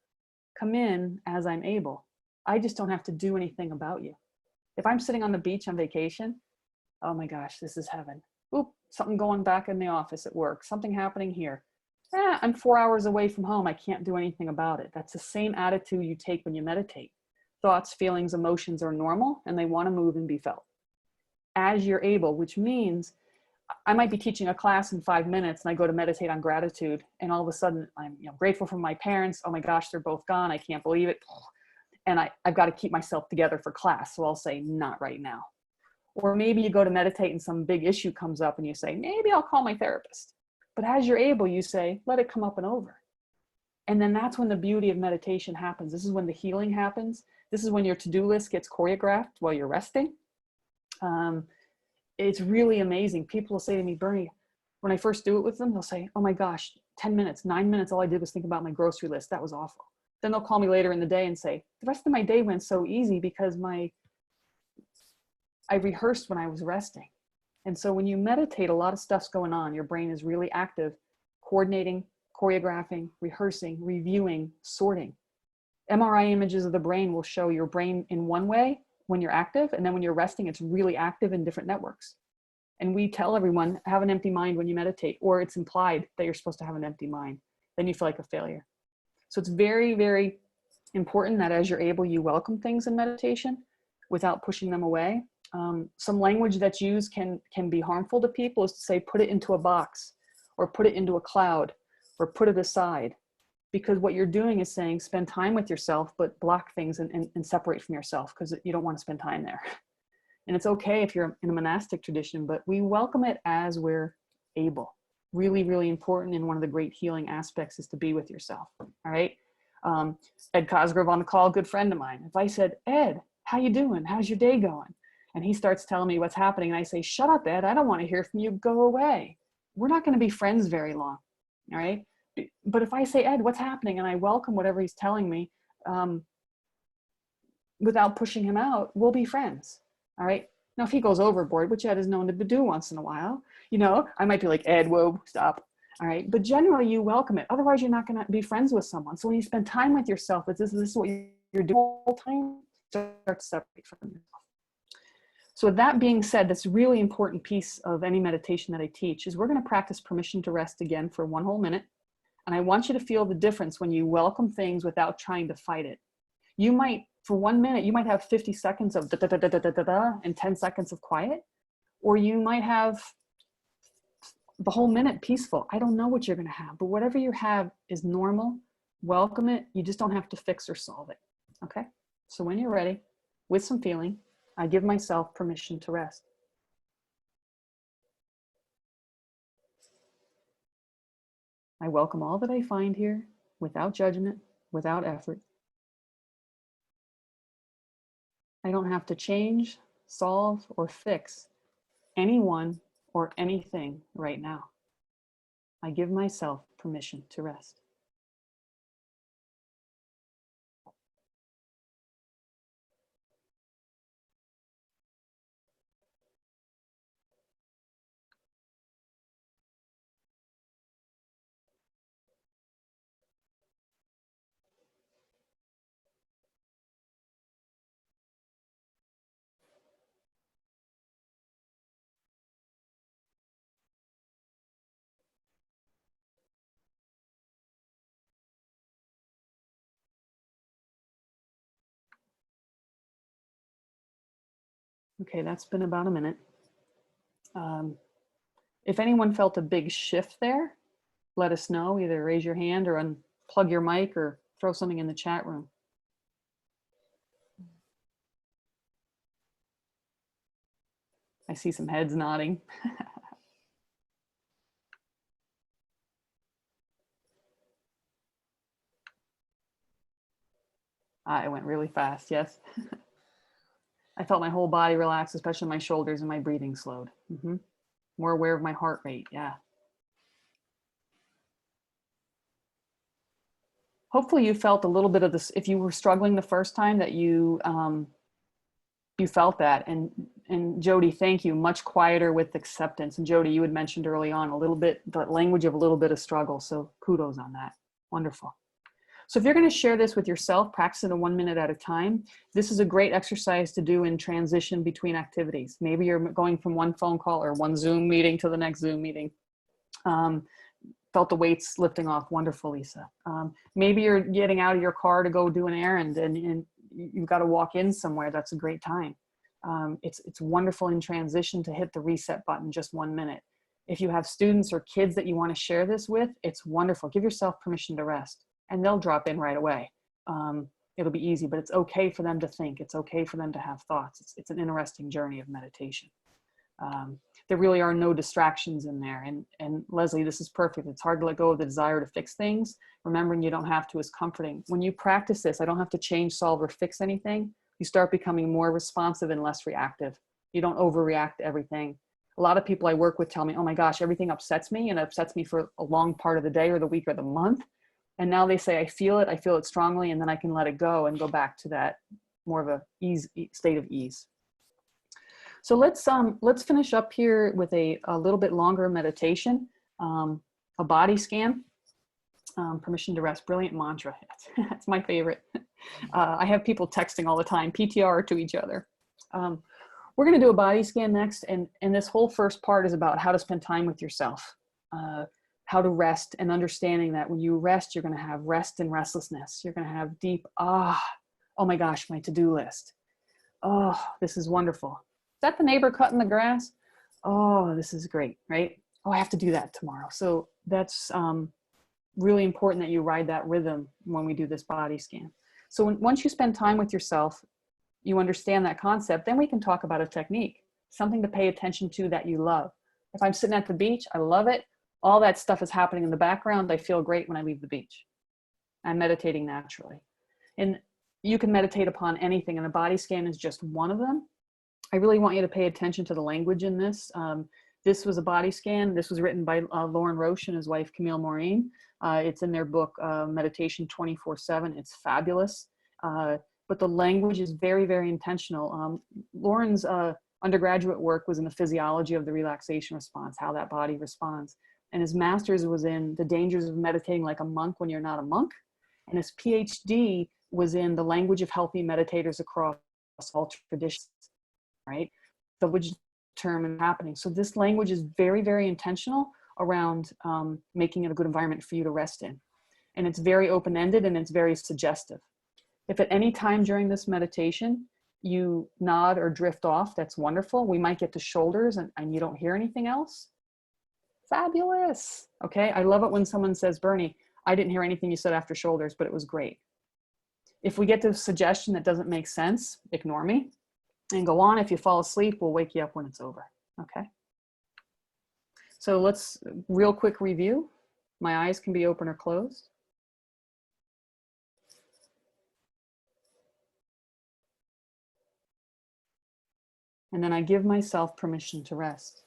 Speaker 1: Come in as I'm able. I just don't have to do anything about you. If I'm sitting on the beach on vacation, oh my gosh, this is heaven. Oop, something going back in the office at work, something happening here. I'm 4 hours away from home. I can't do anything about it. That's the same attitude you take when you meditate. Thoughts, feelings, emotions are normal and they want to move and be felt. As you're able, which means I might be teaching a class in 5 minutes and I go to meditate on gratitude and all of a sudden I'm grateful for my parents. Oh my gosh, they're both gone. I can't believe it. And I've got to keep myself together for class. So I'll say, not right now. Or maybe you go to meditate and some big issue comes up and you say, maybe I'll call my therapist. But as you're able, you say, let it come up and over. And then that's when the beauty of meditation happens. This is when the healing happens. This is when your to-do list gets choreographed while you're resting. It's really amazing. People will say to me, Bernie, when I first do it with them, they'll say, oh my gosh, 10 minutes, 9 minutes, all I did was think about my grocery list. That was awful. Then they'll call me later in the day and say, the rest of my day went so easy because I rehearsed when I was resting. And so when you meditate, a lot of stuff's going on. Your brain is really active, coordinating, choreographing, rehearsing, reviewing, sorting. MRI images of the brain will show your brain in one way when you're active, and then when you're resting, it's really active in different networks. And we tell everyone, have an empty mind when you meditate, or it's implied that you're supposed to have an empty mind. Then you feel like a failure. So it's very, very important that as you're able, you welcome things in meditation without pushing them away. Some language that's used can be harmful to people is to say, put it into a box or put it into a cloud or put it aside. Because what you're doing is saying, spend time with yourself, but block things and separate from yourself because you don't want to spend time there. And it's okay if you're in a monastic tradition, but we welcome it as we're able. Really, really important. And one of the great healing aspects is to be with yourself. All right. Ed Cosgrove on the call, good friend of mine. If I said, Ed, how you doing? How's your day going? And he starts telling me what's happening. And I say, shut up, Ed. I don't want to hear from you. Go away. We're not going to be friends very long. All right. But if I say, Ed, what's happening? And I welcome whatever he's telling me without pushing him out, we'll be friends. All right. Now, if he goes overboard, which Ed is known to do once in a while, I might be like, Ed, whoa, stop. All right. But generally you welcome it. Otherwise you're not going to be friends with someone. So when you spend time with yourself, this is what you're doing all the time, start to separate from yourself. So with that being said, this really important piece of any meditation that I teach is we're going to practice permission to rest again for 1 whole minute. And I want you to feel the difference when you welcome things without trying to fight it. You might, for 1 minute, you might have 50 seconds of da da da da da da da da and 10 seconds of quiet, or you might have the whole minute peaceful. I don't know what you're going to have, but whatever you have is normal. Welcome it. You just don't have to fix or solve it. Okay? So when you're ready, with some feeling, I give myself permission to rest. I welcome all that I find here without judgment, without effort. I don't have to change, solve, or fix anyone or anything right now. I give myself permission to rest. Okay, that's been about a minute. If anyone felt a big shift there, let us know. Either raise your hand or unplug your mic or throw something in the chat room. I see some heads nodding. It went really fast, yes. I felt my whole body relax, especially my shoulders, and my breathing slowed. More aware of my heart rate. Yeah. Hopefully you felt a little bit of this. If you were struggling the first time, that you felt that. And Jody, thank you. Much quieter with acceptance. And Jody, you had mentioned early on a little bit, the language of a little bit of struggle. So kudos on that. Wonderful. So if you're going to share this with yourself, practice it 1 minute at a time. This is a great exercise to do in transition between activities. Maybe you're going from one phone call or one Zoom meeting to the next Zoom meeting. Felt the weights lifting off. Wonderful, Lisa. Maybe you're getting out of your car to go do an errand and you've got to walk in somewhere. That's a great time. It's wonderful in transition to hit the reset button just 1 minute. If you have students or kids that you want to share this with, it's wonderful. Give yourself permission to rest and they'll drop in right away. It'll be easy, but it's okay for them to think. It's okay for them to have thoughts. It's an interesting journey of meditation. There really are no distractions in there. And Leslie, this is perfect. It's hard to let go of the desire to fix things. Remembering you don't have to is comforting. When you practice this, I don't have to change, solve, or fix anything. You start becoming more responsive and less reactive. You don't overreact to everything. A lot of people I work with tell me, oh my gosh, everything upsets me, and it upsets me for a long part of the day or the week or the month. And now they say, I feel it strongly, and then I can let it go and go back to that more of a state of ease. So let's finish up here with a little bit longer meditation, a body scan, permission to rest, brilliant mantra. That's my favorite. I have people texting all the time, PTR to each other. We're going to do a body scan next, and this whole first part is about how to spend time with yourself, how to rest, and understanding that when you rest, you're going to have rest and restlessness. You're going to have deep, oh my gosh, my to-do list. Oh, this is wonderful. Is that the neighbor cutting the grass? Oh, this is great, right? Oh, I have to do that tomorrow. So that's really important that you ride that rhythm when we do this body scan. So once you spend time with yourself, you understand that concept, then we can talk about a technique, something to pay attention to that you love. If I'm sitting at the beach, I love it. All that stuff is happening in the background. I feel great when I leave the beach. I'm meditating naturally. And you can meditate upon anything, and a body scan is just one of them. I really want you to pay attention to the language in this. This was a body scan. This was written by Lauren Roche and his wife, Camille Maureen. It's in their book, Meditation 24/7. It's fabulous. But the language is very, very intentional. Lauren's undergraduate work was in the physiology of the relaxation response, how that body responds. And his master's was in the dangers of meditating like a monk when you're not a monk. And his PhD was in the language of healthy meditators across all traditions, right? The language term and happening. So this language is very, very intentional around making it a good environment for you to rest in. And it's very open-ended and it's very suggestive. If at any time during this meditation, you nod or drift off, that's wonderful. We might get to shoulders and you don't hear anything else. Fabulous. Okay. I love it when someone says, Bernie, I didn't hear anything you said after shoulders, but it was great. If we get to a suggestion that doesn't make sense, ignore me and go on. If you fall asleep, we'll wake you up when it's over. Okay. So let's real quick review. My eyes can be open or closed. And then I give myself permission to rest.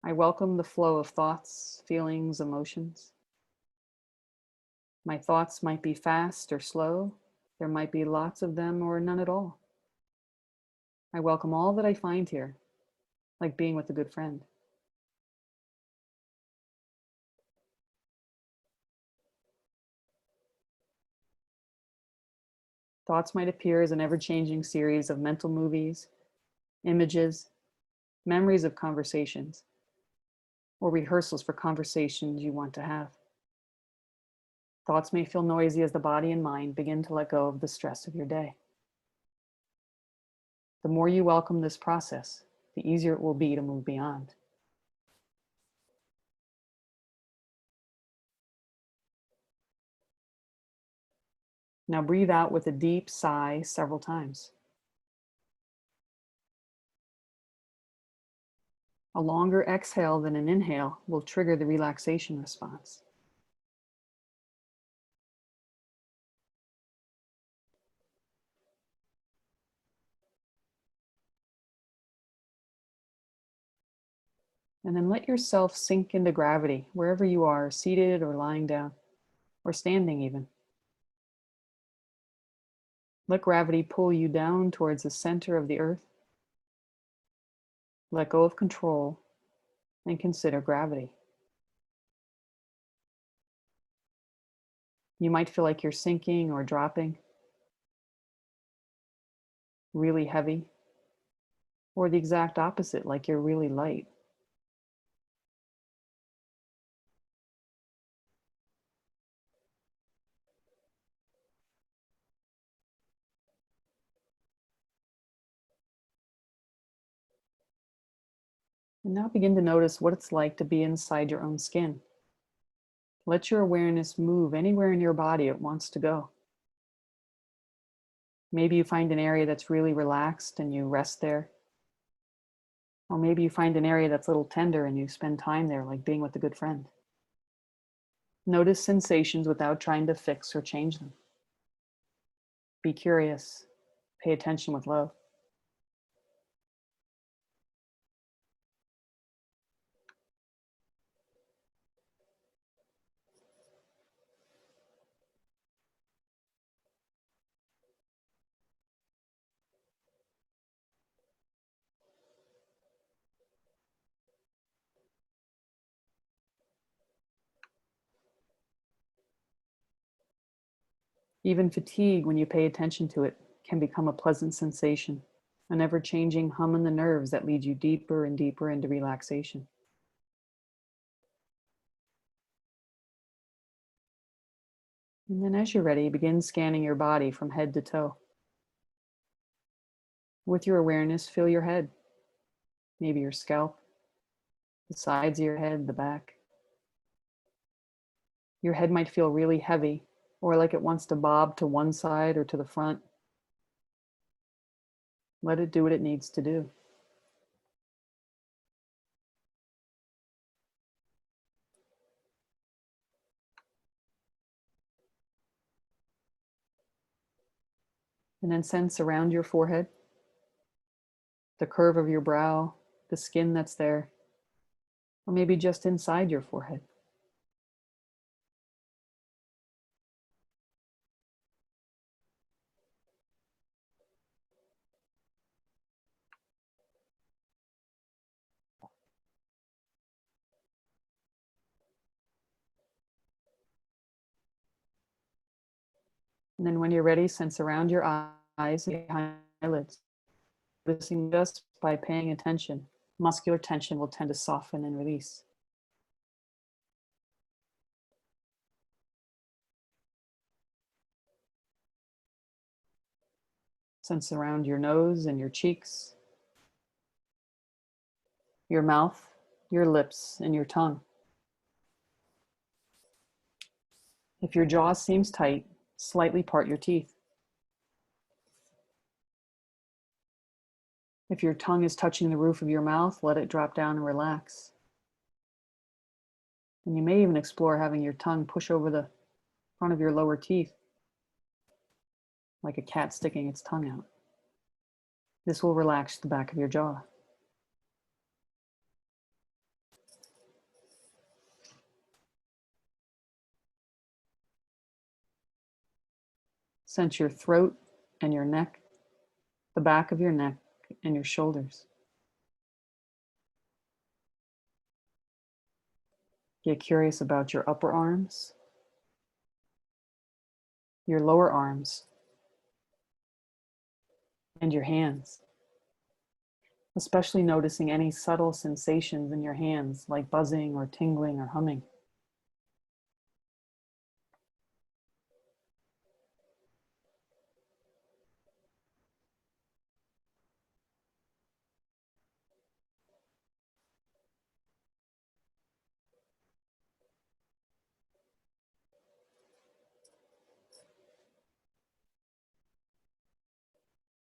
Speaker 1: I welcome the flow of thoughts, feelings, emotions. My thoughts might be fast or slow. There might be lots of them or none at all. I welcome all that I find here, like being with a good friend. Thoughts might appear as an ever-changing series of mental movies, images, memories of conversations, or rehearsals for conversations you want to have. Thoughts may feel noisy as the body and mind begin to let go of the stress of your day. The more you welcome this process, the easier it will be to move beyond. Now breathe out with a deep sigh several times. A longer exhale than an inhale will trigger the relaxation response. And then let yourself sink into gravity, wherever you are, seated or lying down, or standing even. Let gravity pull you down towards the center of the earth. Let go of control and consider gravity. You might feel like you're sinking or dropping, really heavy, or the exact opposite, like you're really light. And now begin to notice what it's like to be inside your own skin. Let your awareness move anywhere in your body it wants to go. Maybe you find an area that's really relaxed and you rest there. Or maybe you find an area that's a little tender and you spend time there, like being with a good friend. Notice sensations without trying to fix or change them. Be curious. Pay attention with love. Even fatigue, when you pay attention to it, can become a pleasant sensation, an ever-changing hum in the nerves that leads you deeper and deeper into relaxation. And then as you're ready, begin scanning your body from head to toe. With your awareness, feel your head, maybe your scalp, the sides of your head, the back. Your head might feel really heavy or like it wants to bob to one side or to the front. Let it do what it needs to do. And then sense around your forehead, the curve of your brow, the skin that's there, or maybe just inside your forehead. And then when you're ready, sense around your eyes and behind your eyelids. Noticing just by paying attention, muscular tension will tend to soften and release. Sense around your nose and your cheeks, your mouth, your lips, and your tongue. If your jaw seems tight, slightly part your teeth. If your tongue is touching the roof of your mouth, let it drop down and relax. And you may even explore having your tongue push over the front of your lower teeth, like a cat sticking its tongue out. This will relax the back of your jaw. Sense your throat and your neck, the back of your neck and your shoulders. Get curious about your upper arms, your lower arms, and your hands. Especially noticing any subtle sensations in your hands, like buzzing or tingling or humming.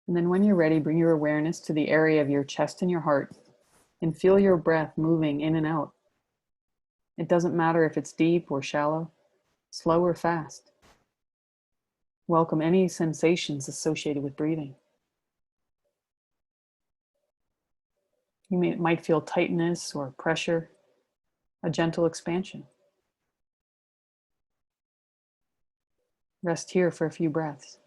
Speaker 1: And then when you're ready, bring your awareness to the area of your chest and your heart and feel your breath moving in and out. It doesn't matter if it's deep or shallow, slow or fast. Welcome any sensations associated with breathing. Might feel tightness or pressure, a gentle expansion. Rest here for a few breaths.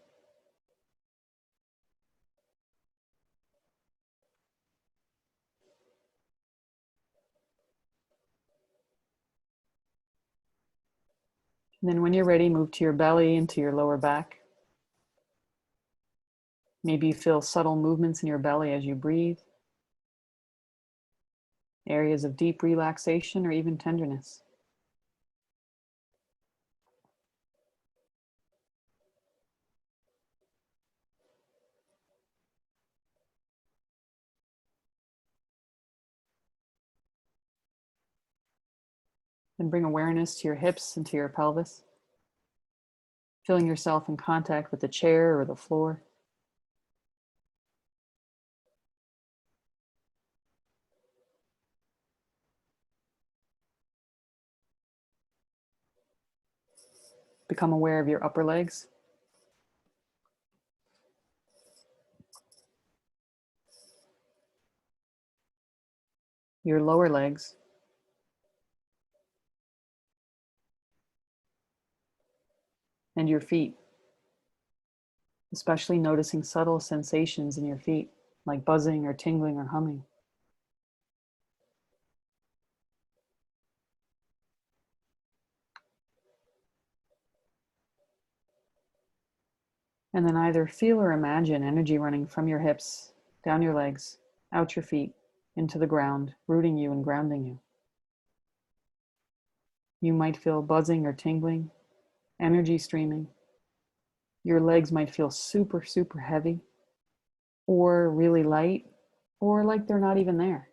Speaker 1: And then when you're ready, move to your belly, into your lower back. Maybe you feel subtle movements in your belly as you breathe. Areas of deep relaxation or even tenderness. Then bring awareness to your hips and to your pelvis. Feeling yourself in contact with the chair or the floor. Become aware of your upper legs. Your lower legs. And your feet. Especially noticing subtle sensations in your feet, like buzzing or tingling or humming. And then either feel or imagine energy running from your hips, down your legs, out your feet, into the ground, rooting you and grounding you. You might feel buzzing or tingling, energy streaming. Your legs might feel super, super heavy, or really light, or like they're not even there.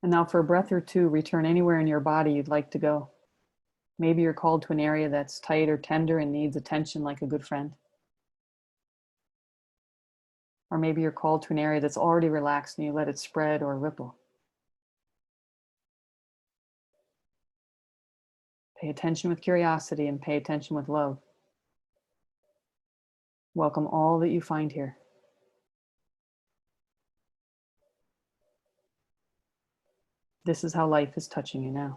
Speaker 1: And now for a breath or two, return anywhere in your body you'd like to go. Maybe you're called to an area that's tight or tender and needs attention like a good friend. Or maybe you're called to an area that's already relaxed and you let it spread or ripple. Pay attention with curiosity and pay attention with love. Welcome all that you find here. This is how life is touching you now.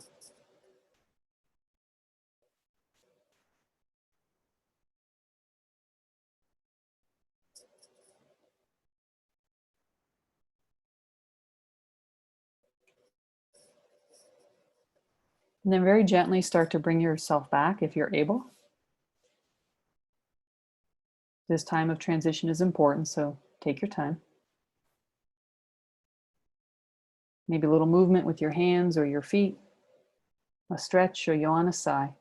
Speaker 1: And then very gently start to bring yourself back if you're able. This time of transition is important, so take your time. Maybe a little movement with your hands or your feet, a stretch or yawn, a sigh,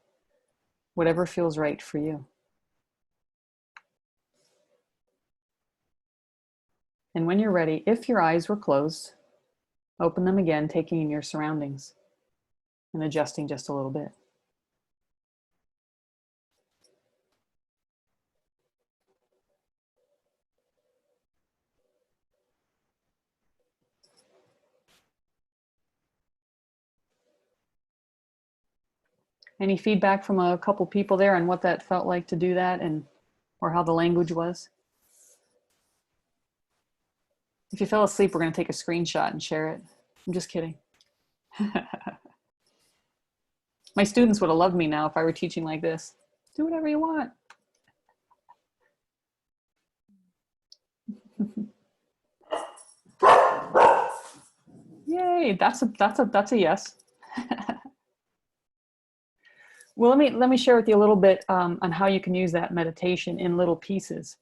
Speaker 1: whatever feels right for you. And when you're ready, if your eyes were closed, open them again, taking in your surroundings and adjusting just a little bit. Any feedback from a couple people there on what that felt like to do that and or how the language was? If you fell asleep, we're going to take a screenshot and share it. I'm just kidding. My students would have loved me now if I were teaching like this. Do whatever you want. Yay, that's a yes. Well, let me share with you a little bit on how you can use that meditation in little pieces.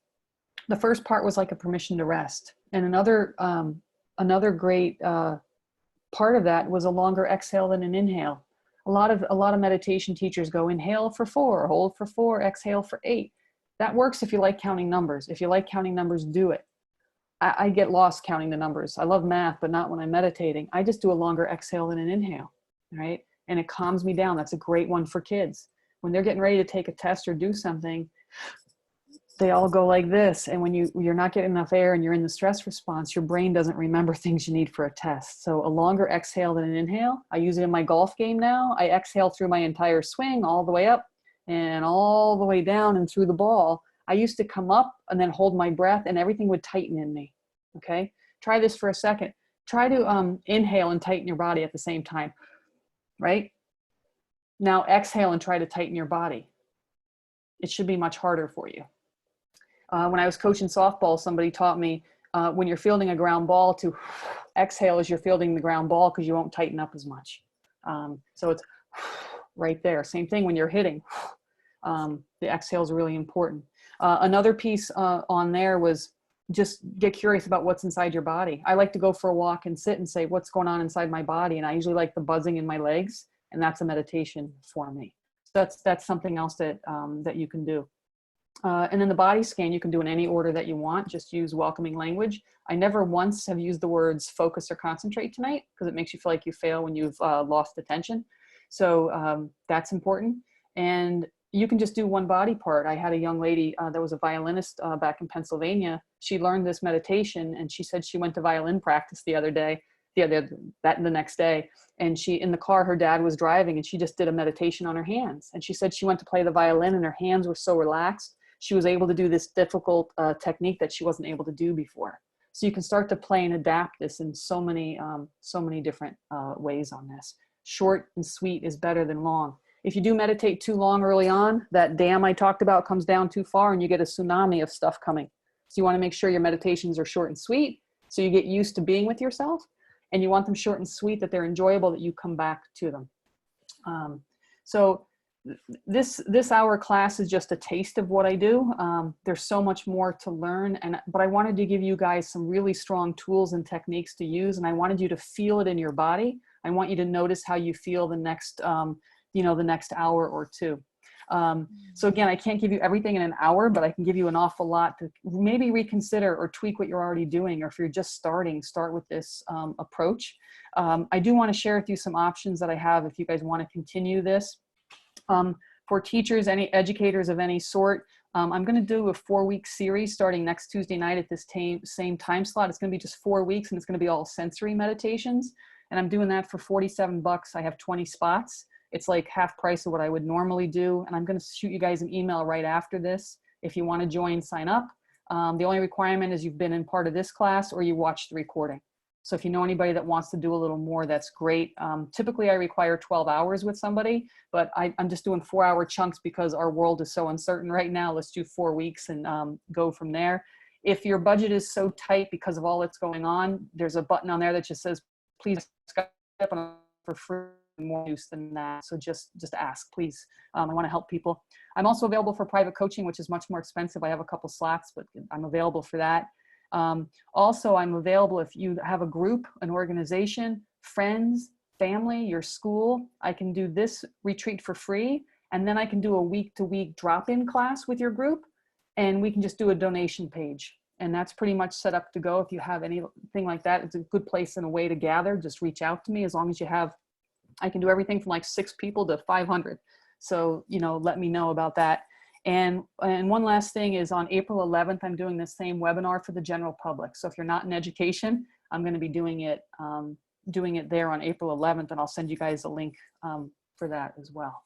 Speaker 1: The first part was like a permission to rest, and another great part of that was a longer exhale than an inhale. A lot of meditation teachers go inhale for 4, hold for 4, exhale for 8. That works if you like counting numbers. If you like counting numbers, do it. I get lost counting the numbers. I love math, but not when I'm meditating. I just do a longer exhale than an inhale, right? And it calms me down. That's a great one for kids. When they're getting ready to take a test or do something, they all go like this. And when you're not getting enough air and you're in the stress response, your brain doesn't remember things you need for a test. So a longer exhale than an inhale. I use it in my golf game now. I exhale through my entire swing all the way up and all the way down and through the ball. I used to come up and then hold my breath and everything would tighten in me. Okay. Try this for a second. Try to inhale and tighten your body at the same time, right? Now exhale and try to tighten your body. It should be much harder for you. When I was coaching softball, somebody taught me when you're fielding a ground ball to exhale as you're fielding the ground ball because you won't tighten up as much. So it's right there. Same thing when you're hitting. The exhale is really important. Another piece on there was just get curious about what's inside your body. I like to go for a walk and sit and say, what's going on inside my body? And I usually like the buzzing in my legs, and that's a meditation for me. So that's something else that you can do. And then the body scan, you can do in any order that you want. Just use welcoming language. I never once have used the words focus or concentrate tonight because it makes you feel like you fail when you've lost attention. So that's important. And you can just do one body part. I had a young lady that was a violinist back in Pennsylvania. She learned this meditation and she said she went to violin practice the next day. And she, in the car, her dad was driving and she just did a meditation on her hands. And she said she went to play the violin and her hands were so relaxed. She was able to do this difficult technique that she wasn't able to do before. So you can start to play and adapt this in so many different ways on this. Short and sweet is better than long. If you do meditate too long early on, that dam I talked about comes down too far and you get a tsunami of stuff coming. So you want to make sure your meditations are short and sweet so you get used to being with yourself, and you want them short and sweet that they're enjoyable, that you come back to them. So this hour class is just a taste of what I do. There's so much more to learn, but I wanted to give you guys some really strong tools and techniques to use, and I wanted you to feel it in your body. I want you to notice how you feel the next hour or two. So again, I can't give you everything in an hour, but I can give you an awful lot to maybe reconsider or tweak what you're already doing. Or if you're just starting, start with this approach. I do want to share with you some options that I have if you guys want to continue this. For teachers, any educators of any sort, I'm going to do a 4-week series starting next Tuesday night at this same time slot. It's going to be just 4 weeks and it's going to be all sensory meditations. And I'm doing that for $47. I have 20 spots. It's like half price of what I would normally do. And I'm going to shoot you guys an email right after this. If you want to join, sign up. The only requirement is you've been in part of this class or you watched the recording. So if you know anybody that wants to do a little more, that's great. Typically I require 12 hours with somebody, but I'm just doing 4-hour chunks because our world is so uncertain right now. Let's do 4 weeks and go from there. If your budget is so tight because of all that's going on, there's a button on there that just says, please Skype for free. More use than that. So just ask, please. I want to help people. I'm also available for private coaching, which is much more expensive. I have a couple slots, but I'm available for that. Also, I'm available if you have a group, an organization, friends, family, your school. I can do this retreat for free. And then I can do a week-to-week drop-in class with your group. And we can just do a donation page. And that's pretty much set up to go. If you have anything like that, it's a good place and a way to gather. Just reach out to me as long as you have. I can do everything from like 6 people to 500. So, let me know about that. And one last thing is on April 11th, I'm doing the same webinar for the general public. So if you're not in education, I'm going to be doing it there on April 11th, and I'll send you guys a link for that as well.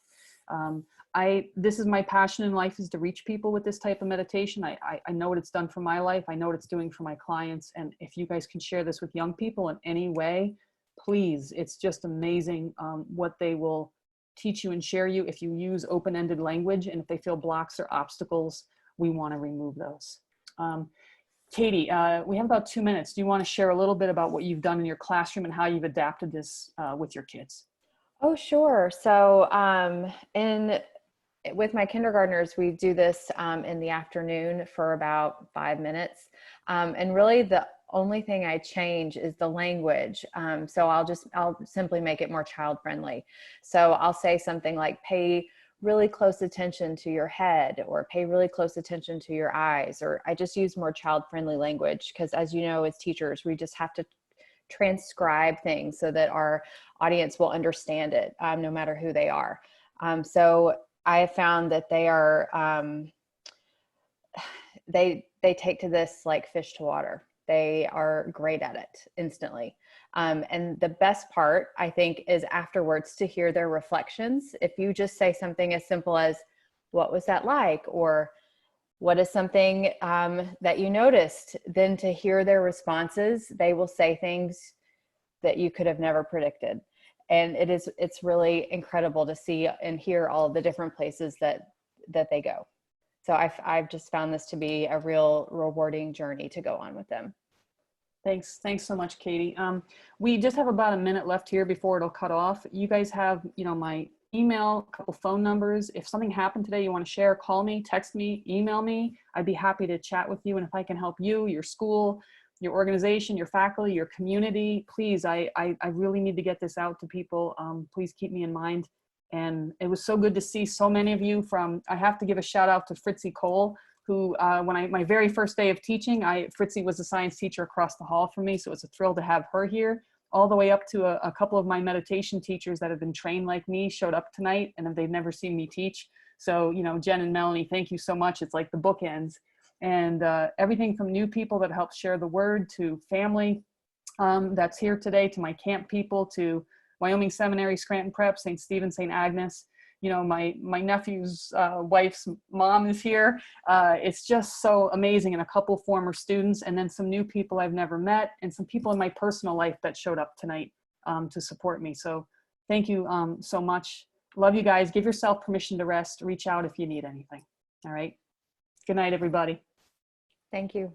Speaker 1: This is my passion in life, is to reach people with this type of meditation. I know what it's done for my life. I know what it's doing for my clients. And if you guys can share this with young people in any way, please, it's just amazing what they will teach you and share you if you use open-ended language. And if they feel blocks or obstacles, we want to remove those. Katie, we have about 2 minutes. Do you want to share a little bit about what you've done in your classroom and how you've adapted this with your kids?
Speaker 3: Oh, sure. So with my kindergartners, we do this in the afternoon for about 5 minutes. And really the only thing I change is the language. So I'll simply make it more child friendly. So I'll say something like, pay really close attention to your head, or pay really close attention to your eyes, or I just use more child friendly language. Because as you know, as teachers, we just have to transcribe things so that our audience will understand it, no matter who they are. So I have found that they are, they take to this like fish to water. They are great at it instantly. And the best part, I think, is afterwards to hear their reflections. If you just say something as simple as, what was that like? Or what is something that you noticed? Then to hear their responses, they will say things that you could have never predicted. And it's really incredible to see and hear all of the different places that they go. So I've just found this to be a real rewarding journey to go on with them.
Speaker 1: Thanks so much, Katie. We just have about a minute left here before it'll cut off. You guys have, my email, a couple phone numbers. If something happened today you want to share, call me, text me, email me. I'd be happy to chat with you. And if I can help you, your school, your organization, your faculty, your community, please, I really need to get this out to people. Please keep me in mind. And it was so good to see so many of you I have to give a shout out to Fritzy Cole, who, my very first day of teaching, Fritzy was a science teacher across the hall from me. So it's a thrill to have her here, all the way up to a couple of my meditation teachers that have been trained like me showed up tonight and they've never seen me teach. So, Jen and Melanie, thank you so much. It's like the bookends. And everything from new people that help share the word to family that's here today, to my camp people, to Wyoming Seminary, Scranton Prep, St. Stephen, St. Agnes. My nephew's wife's mom is here. It's just so amazing. And a couple former students, and then some new people I've never met, and some people in my personal life that showed up tonight to support me. So thank you so much. Love you guys. Give yourself permission to rest. Reach out if you need anything. All right. Good night, everybody.
Speaker 3: Thank you.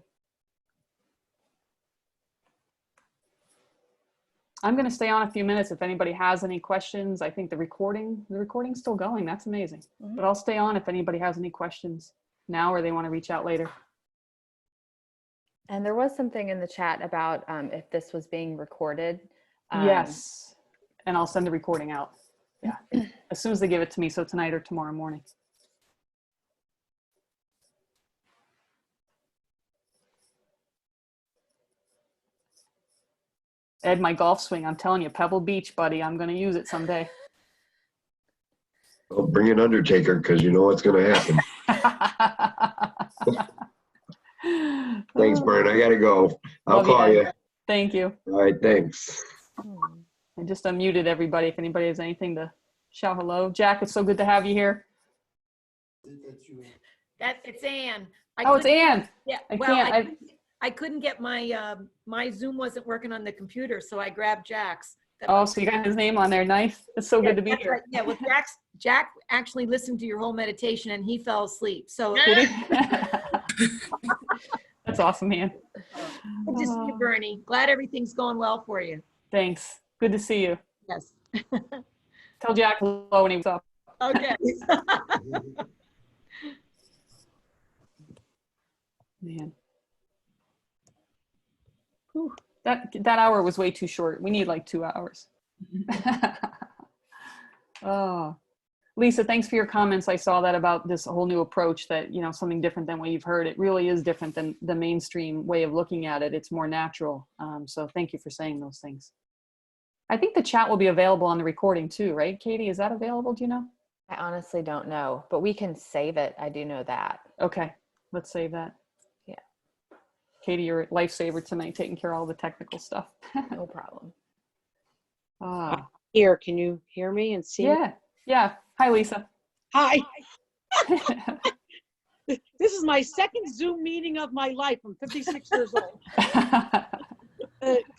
Speaker 1: I'm going to stay on a few minutes if anybody has any questions. I think the recording's still going. That's amazing. But I'll stay on if anybody has any questions now or they want to reach out later.
Speaker 3: And there was something in the chat about if this was being recorded.
Speaker 1: Yes. And I'll send the recording out. Yeah. As soon as they give it to me. So tonight or tomorrow morning. Ed, my golf swing, I'm telling you, Pebble Beach, buddy, I'm going to use it someday.
Speaker 8: Well, bring an undertaker because you know what's going to happen. Thanks, Bert. I got to go. I'll call you.
Speaker 1: Thank you.
Speaker 8: All right, thanks.
Speaker 1: I just unmuted everybody. If anybody has anything to shout hello. Jack, it's so good to have you here.
Speaker 9: It's Ann.
Speaker 1: It's Ann.
Speaker 9: Yeah. I couldn't get my my Zoom wasn't working on the computer, so I grabbed Jack's.
Speaker 1: So you got his name on there. Nice. It's so good to be here.
Speaker 9: Right. Yeah. Well, Jack actually listened to your whole meditation and he fell asleep. So
Speaker 1: that's awesome, man.
Speaker 9: Good to see you, Bernie. Glad everything's going well for you.
Speaker 1: Thanks. Good to see you.
Speaker 9: Yes.
Speaker 1: Tell Jack hello when he was up.
Speaker 9: Okay.
Speaker 1: Man. Whew. That hour was way too short. We need like 2 hours. Oh, Lisa, thanks for your comments. I saw that about this whole new approach that, something different than what you've heard. It really is different than the mainstream way of looking at it. It's more natural. So thank you for saying those things. I think the chat will be available on the recording too, right? Katie, is that available? Do you know?
Speaker 3: I honestly don't know, but we can save it. I do know that.
Speaker 1: Okay, let's save that. Katie, you're a lifesaver tonight, taking care of all the technical stuff.
Speaker 3: No problem.
Speaker 10: Here, can you hear me and see?
Speaker 1: Yeah. Hi, Lisa.
Speaker 10: Hi. This is my second Zoom meeting of my life. I'm 56 years old.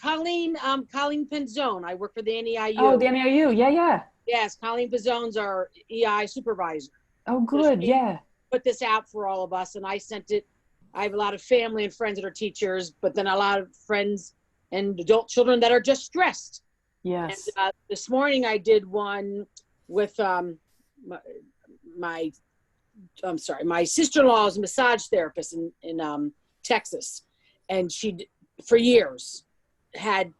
Speaker 10: Colleen Penzone. I work for the NEIU.
Speaker 1: Oh, the NEIU. Yeah.
Speaker 10: Yes, Colleen Penzone's our EI supervisor.
Speaker 1: Oh, good. Yeah.
Speaker 10: Put this out for all of us, and I sent it. I have a lot of family and friends that are teachers, but then a lot of friends and adult children that are just stressed.
Speaker 1: Yes.
Speaker 10: And, this morning I did one with my sister-in-law is a massage therapist in Texas, and she for years had,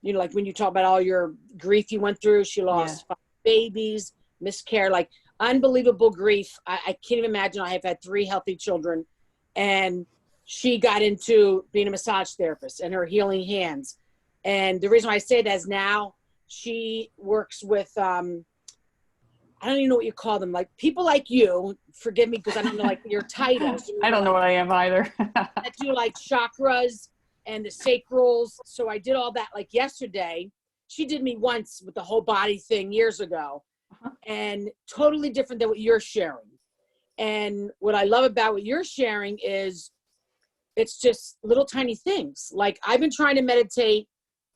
Speaker 10: like when you talk about all your grief you went through, she lost 5 babies, miscarried, like unbelievable grief. I can't even imagine. I have had 3 healthy children. And she got into being a massage therapist and her healing hands. And the reason why I say that is now she works with I don't even know what you call them. Like people like you, forgive me because I don't know like your titles.
Speaker 1: I don't know what I am either.
Speaker 10: That do like chakras and the sacrals. So I did all that like yesterday. She did me once with the whole body thing years ago, and totally different than what you're sharing. And what I love about what you're sharing is it's just little tiny things. Like I've been trying to meditate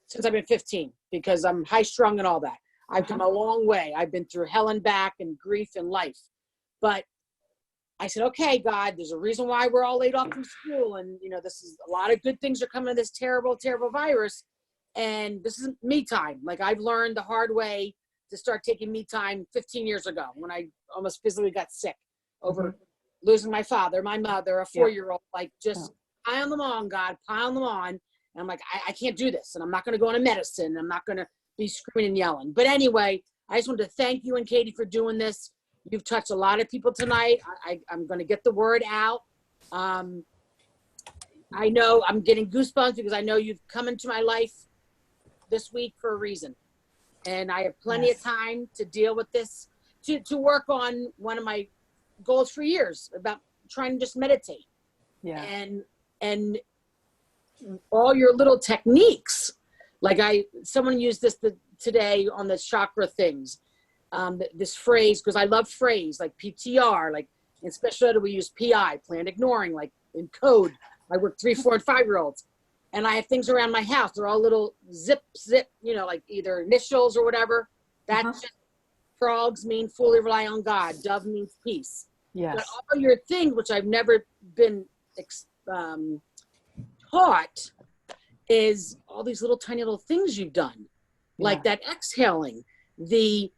Speaker 10: since I've been 15 because I'm high strung and all that. I've come a long way. I've been through hell and back and grief and life. But I said, okay, God, there's a reason why we're all laid off from school. And, you know, this is a lot of good things are coming to this terrible, terrible virus. And this is me time. Like I've learned the hard way to start taking me time 15 years ago when I almost physically got sick over losing my father, my mother, a 4-year-old, like just pile them on, God, pile them on. And I'm like, I can't do this. And I'm not going to go into medicine. And I'm not going to be screaming and yelling. But anyway, I just wanted to thank you and Katie for doing this. You've touched a lot of people tonight. I'm going to get the word out. I know I'm getting goosebumps because I know you've come into my life this week for a reason. And I have plenty of time to deal with this, to work on one of my goals for years about trying to just meditate.
Speaker 1: Yeah.
Speaker 10: And all your little techniques. Like someone used this today on the chakra things, this phrase, because I love phrase, like PTR, like in special ed, we use PI, planned ignoring, like in code, I work 3, 4, and 5-year-olds. And I have things around my house. They're all little zip, you know, like either initials or whatever. That's just, frogs mean fully rely on God. Dove means peace.
Speaker 1: Yes.
Speaker 10: But all your things, which I've never been taught, is all these little tiny little things you've done, like that exhaling, the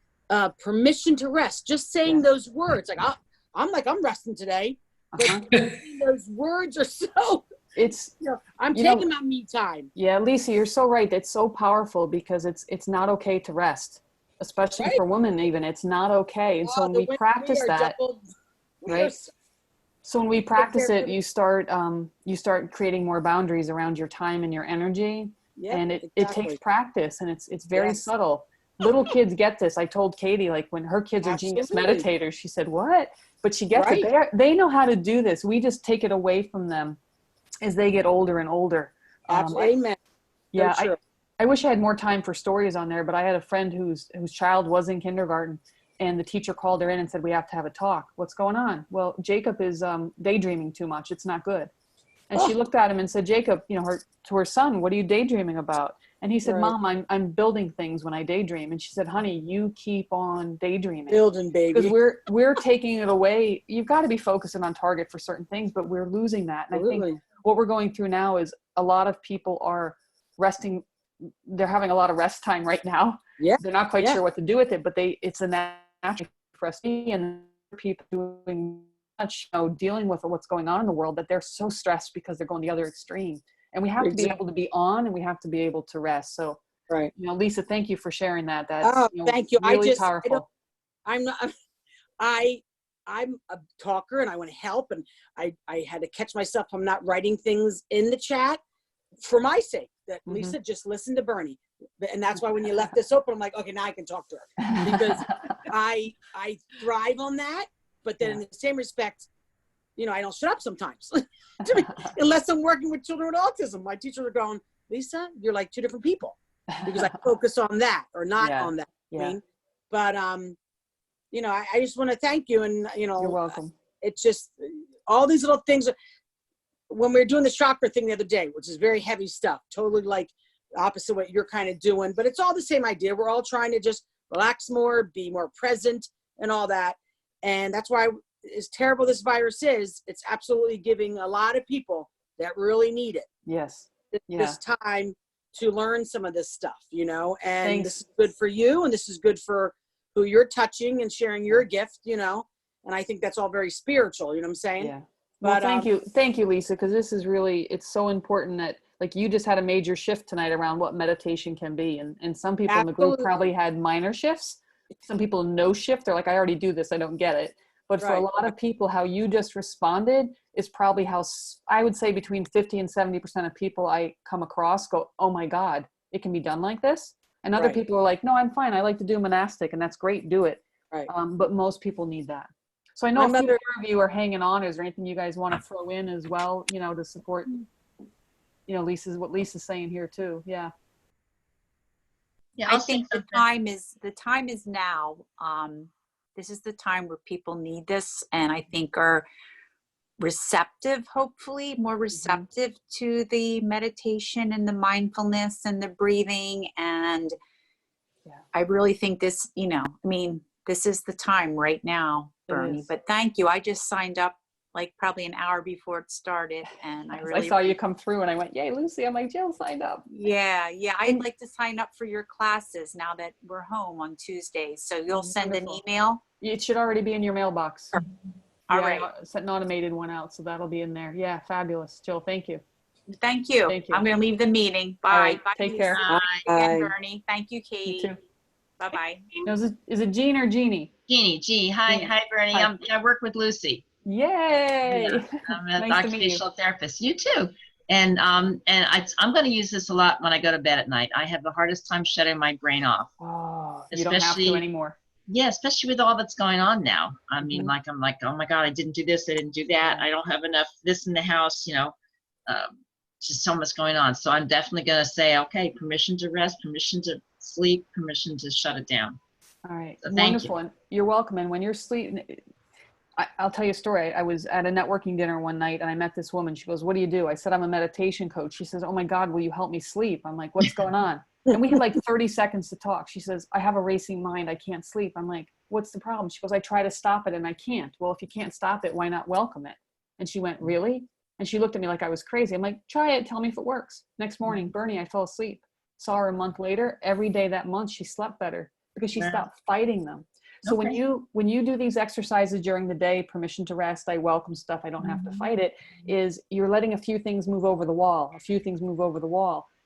Speaker 10: permission to rest, just saying those words. Like I'm resting today, but those words are so.
Speaker 1: It's,
Speaker 10: you know, I'm taking my me time.
Speaker 1: Yeah, Lisa, you're so right. It's so powerful because it's not okay to rest, especially for women. Even it's not okay. And so when we practice that, right? So when we practice it, you start creating more boundaries around your time and your energy. And it takes practice, and it's very subtle. Little kids get this. I told Katie, like when her kids are genius meditators, she said, what? But she gets it. They know how to do this. We just take it away from them as they get older and older.
Speaker 10: Amen.
Speaker 1: Yeah. I wish I had more time for stories on there, but I had a friend whose child was in kindergarten, and the teacher called her in and said, we have to have a talk. What's going on? Well, Jacob is daydreaming too much. It's not good. And she looked at him and said, Jacob, you know, to her son, what are you daydreaming about? And he said, Mom, I'm building things when I daydream. And she said, honey, you keep on daydreaming.
Speaker 10: Building, baby.
Speaker 1: Because we're taking it away. You've got to be focusing on target for certain things, but we're losing that. And I think what we're going through now is a lot of people are resting. They're having a lot of rest time right now.
Speaker 10: Yeah.
Speaker 1: They're not quite sure what to do with it, but it's a natural for us, and people doing much, you know, dealing with what's going on in the world, that they're so stressed because they're going the other extreme. And we have to be able to be on, and we have to be able to rest. So, you know, Lisa, thank you for sharing that. That's
Speaker 10: thank you.
Speaker 1: Really powerful.
Speaker 10: I'm a talker and I want to help. And I had to catch myself. I'm not writing things in the chat for my sake. That Lisa, just listen to Berni. And that's why when you left this open, I'm like, okay, now I can talk to her, because I thrive on that. But then in the same respect, you know, I don't shut up sometimes unless I'm working with children with autism. My teachers are going, Lisa, you're like two different people, because I focus on that or not on that. I mean? But, you know, I just want to thank you. And, you know,
Speaker 1: you're welcome.
Speaker 10: It's just all these little things. When we were doing the chakra thing the other day, which is very heavy stuff, totally like opposite what you're kind of doing, but it's all the same idea. We're all trying to just relax more, be more present and all that. And that's why, as terrible this virus is, it's absolutely giving a lot of people that really need it.
Speaker 1: Yes.
Speaker 10: This time to learn some of this stuff, you know, and this is good for you. And this is good for who you're touching and sharing your gift, you know, and I think that's all very spiritual, you know what I'm saying?
Speaker 1: Yeah. Well,
Speaker 10: but,
Speaker 1: thank you, Lisa, because this is really, it's so important that, like, you just had a major shift tonight around what meditation can be. And some people in the group probably had minor shifts. Some people no shift. They're like, I already do this. I don't get it. But for a lot of people, how you just responded is probably how I would say between 50 and 70% of people I come across go, oh my God, it can be done like this. And other people are like, no, I'm fine. I like to do monastic, and that's great. Do it.
Speaker 10: Right.
Speaker 1: But most people need that. So I know
Speaker 10: My
Speaker 1: a few
Speaker 10: mother-
Speaker 1: more of you are hanging on. Is there anything you guys want to throw in as well, you know, to support, you know, what Lisa's saying here too? Yeah.
Speaker 5: Yeah,
Speaker 2: I
Speaker 5: I'll say
Speaker 2: think the
Speaker 5: something.
Speaker 2: time is now. This is the time where people need this, and I think are receptive, hopefully more receptive to the meditation and the mindfulness and the breathing. And
Speaker 1: Yeah.
Speaker 2: I really think this, you know, I mean, this is the time right now,
Speaker 1: It
Speaker 2: Bernie.
Speaker 1: is.
Speaker 2: But thank you. I just signed up like probably an hour before it started, and I
Speaker 1: I
Speaker 2: really
Speaker 1: saw you come through and I went, yay, Lucy. I'm like, Jill signed up.
Speaker 2: Yeah, I'd like to sign up for your classes now that we're home on Tuesdays. So you'll send an
Speaker 1: Wonderful.
Speaker 2: email.
Speaker 1: It should already be in your mailbox.
Speaker 2: All
Speaker 1: Yeah,
Speaker 2: right.
Speaker 1: I sent an automated one out, so that'll be in there. Yeah, fabulous. Jill, thank you.
Speaker 2: Thank you.
Speaker 1: Thank you.
Speaker 2: I'm going to leave the meeting. Bye.
Speaker 1: All right,
Speaker 2: Bye,
Speaker 1: take
Speaker 2: Lisa.
Speaker 1: care.
Speaker 2: Thanks again,
Speaker 10: Bye.
Speaker 2: Bernie. Thank you,
Speaker 1: You
Speaker 2: Katie.
Speaker 1: too.
Speaker 2: Bye-bye.
Speaker 1: Now, is it Jean or Jeannie?
Speaker 5: Jeannie. Hi,
Speaker 1: Jeannie.
Speaker 5: Bernie.
Speaker 1: Hi.
Speaker 5: I work with Lucy.
Speaker 1: Yay!
Speaker 5: Yeah, I'm an
Speaker 1: Nice to meet you.
Speaker 5: occupational therapist. You too. And I'm going to use this a lot when I go to bed at night. I have the hardest time shutting my brain off.
Speaker 1: Oh, you don't have to
Speaker 5: Especially-
Speaker 1: anymore.
Speaker 5: Yeah, especially with all that's going on now. I mean,
Speaker 1: Mhm.
Speaker 5: I'm like, oh my God, I didn't do this, I didn't do that. I don't have enough this in the house, you know. Just so much going on. So I'm definitely going to say, okay, permission to rest, permission to sleep, permission to shut it down.
Speaker 1: All right,
Speaker 5: So thank
Speaker 1: wonderful. And you're welcome. And when you're sleeping, I'll tell you a story. I was at a networking dinner one night and I met this woman. She goes, what do you do? I said, I'm a meditation coach. She says, oh my God, will you help me sleep? I'm like, what's going on? And we had like 30 seconds to talk. She says, I have a racing mind. I can't sleep. I'm like, what's the problem? She goes, I try to stop it and I can't. Well, if you can't stop it, why not welcome it? And she went, really? And she looked at me like I was crazy. I'm like, try it. Tell me if it works. Next morning, Bernie, I fell asleep. Saw her a month later. Every day that month, she slept better because she
Speaker 5: Wow.
Speaker 1: stopped fighting them. So when you do these exercises during the day, permission to rest, I welcome stuff, I don't have to fight it, is you're letting a few things move over the wall,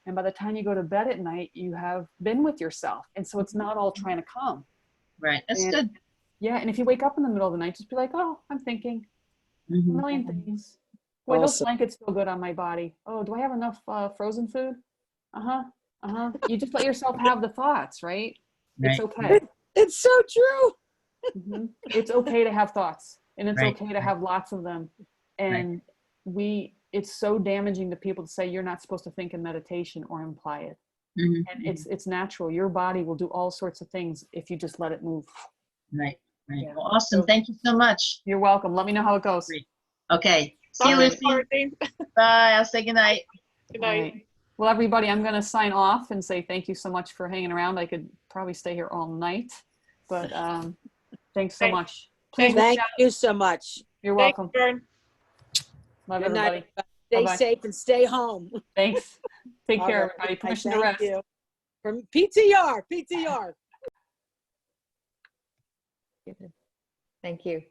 Speaker 1: And by the time you go to bed at night, you have been with yourself. And so it's not all trying to come.
Speaker 5: Right. That's
Speaker 1: And-
Speaker 5: good.
Speaker 1: Yeah. And if you wake up in the middle of the night, just be like, oh, I'm thinking a million things. Boy, those
Speaker 10: Awesome.
Speaker 1: blankets feel good on my body. Oh, do I have enough frozen food? You just let yourself have the thoughts, right? It's
Speaker 5: Right.
Speaker 1: okay.
Speaker 10: It's so true.
Speaker 1: Mhm. It's okay to have thoughts and it's
Speaker 5: Right,
Speaker 1: okay to
Speaker 5: right.
Speaker 1: have lots of them. And it's so damaging to people to say you're not supposed to think in meditation or imply it.
Speaker 5: Mhm.
Speaker 1: And it's natural. Your body will do all sorts of things if you just let it move.
Speaker 5: Right. Right.
Speaker 1: Yeah.
Speaker 5: Well, awesome.
Speaker 1: So-
Speaker 5: Thank you so much.
Speaker 1: You're welcome. Let me know how it goes.
Speaker 5: Great. Okay. See you,
Speaker 1: All right.
Speaker 5: Lucy. Bye. I'll say goodnight.
Speaker 1: All right. Well, everybody, I'm going to sign off and say thank you so much for hanging around. I could probably stay here all night, but thanks so much. Please, reach
Speaker 10: Thank
Speaker 1: out.
Speaker 10: you so much.
Speaker 1: You're welcome.
Speaker 10: Good
Speaker 1: Love everybody.
Speaker 10: night. Stay
Speaker 1: Bye-bye.
Speaker 10: safe and stay home.
Speaker 1: Thanks. Take
Speaker 10: All
Speaker 1: care,
Speaker 10: right.
Speaker 1: everybody. Permission to
Speaker 10: Thank
Speaker 1: rest.
Speaker 10: you. From PTR.
Speaker 3: Thank you.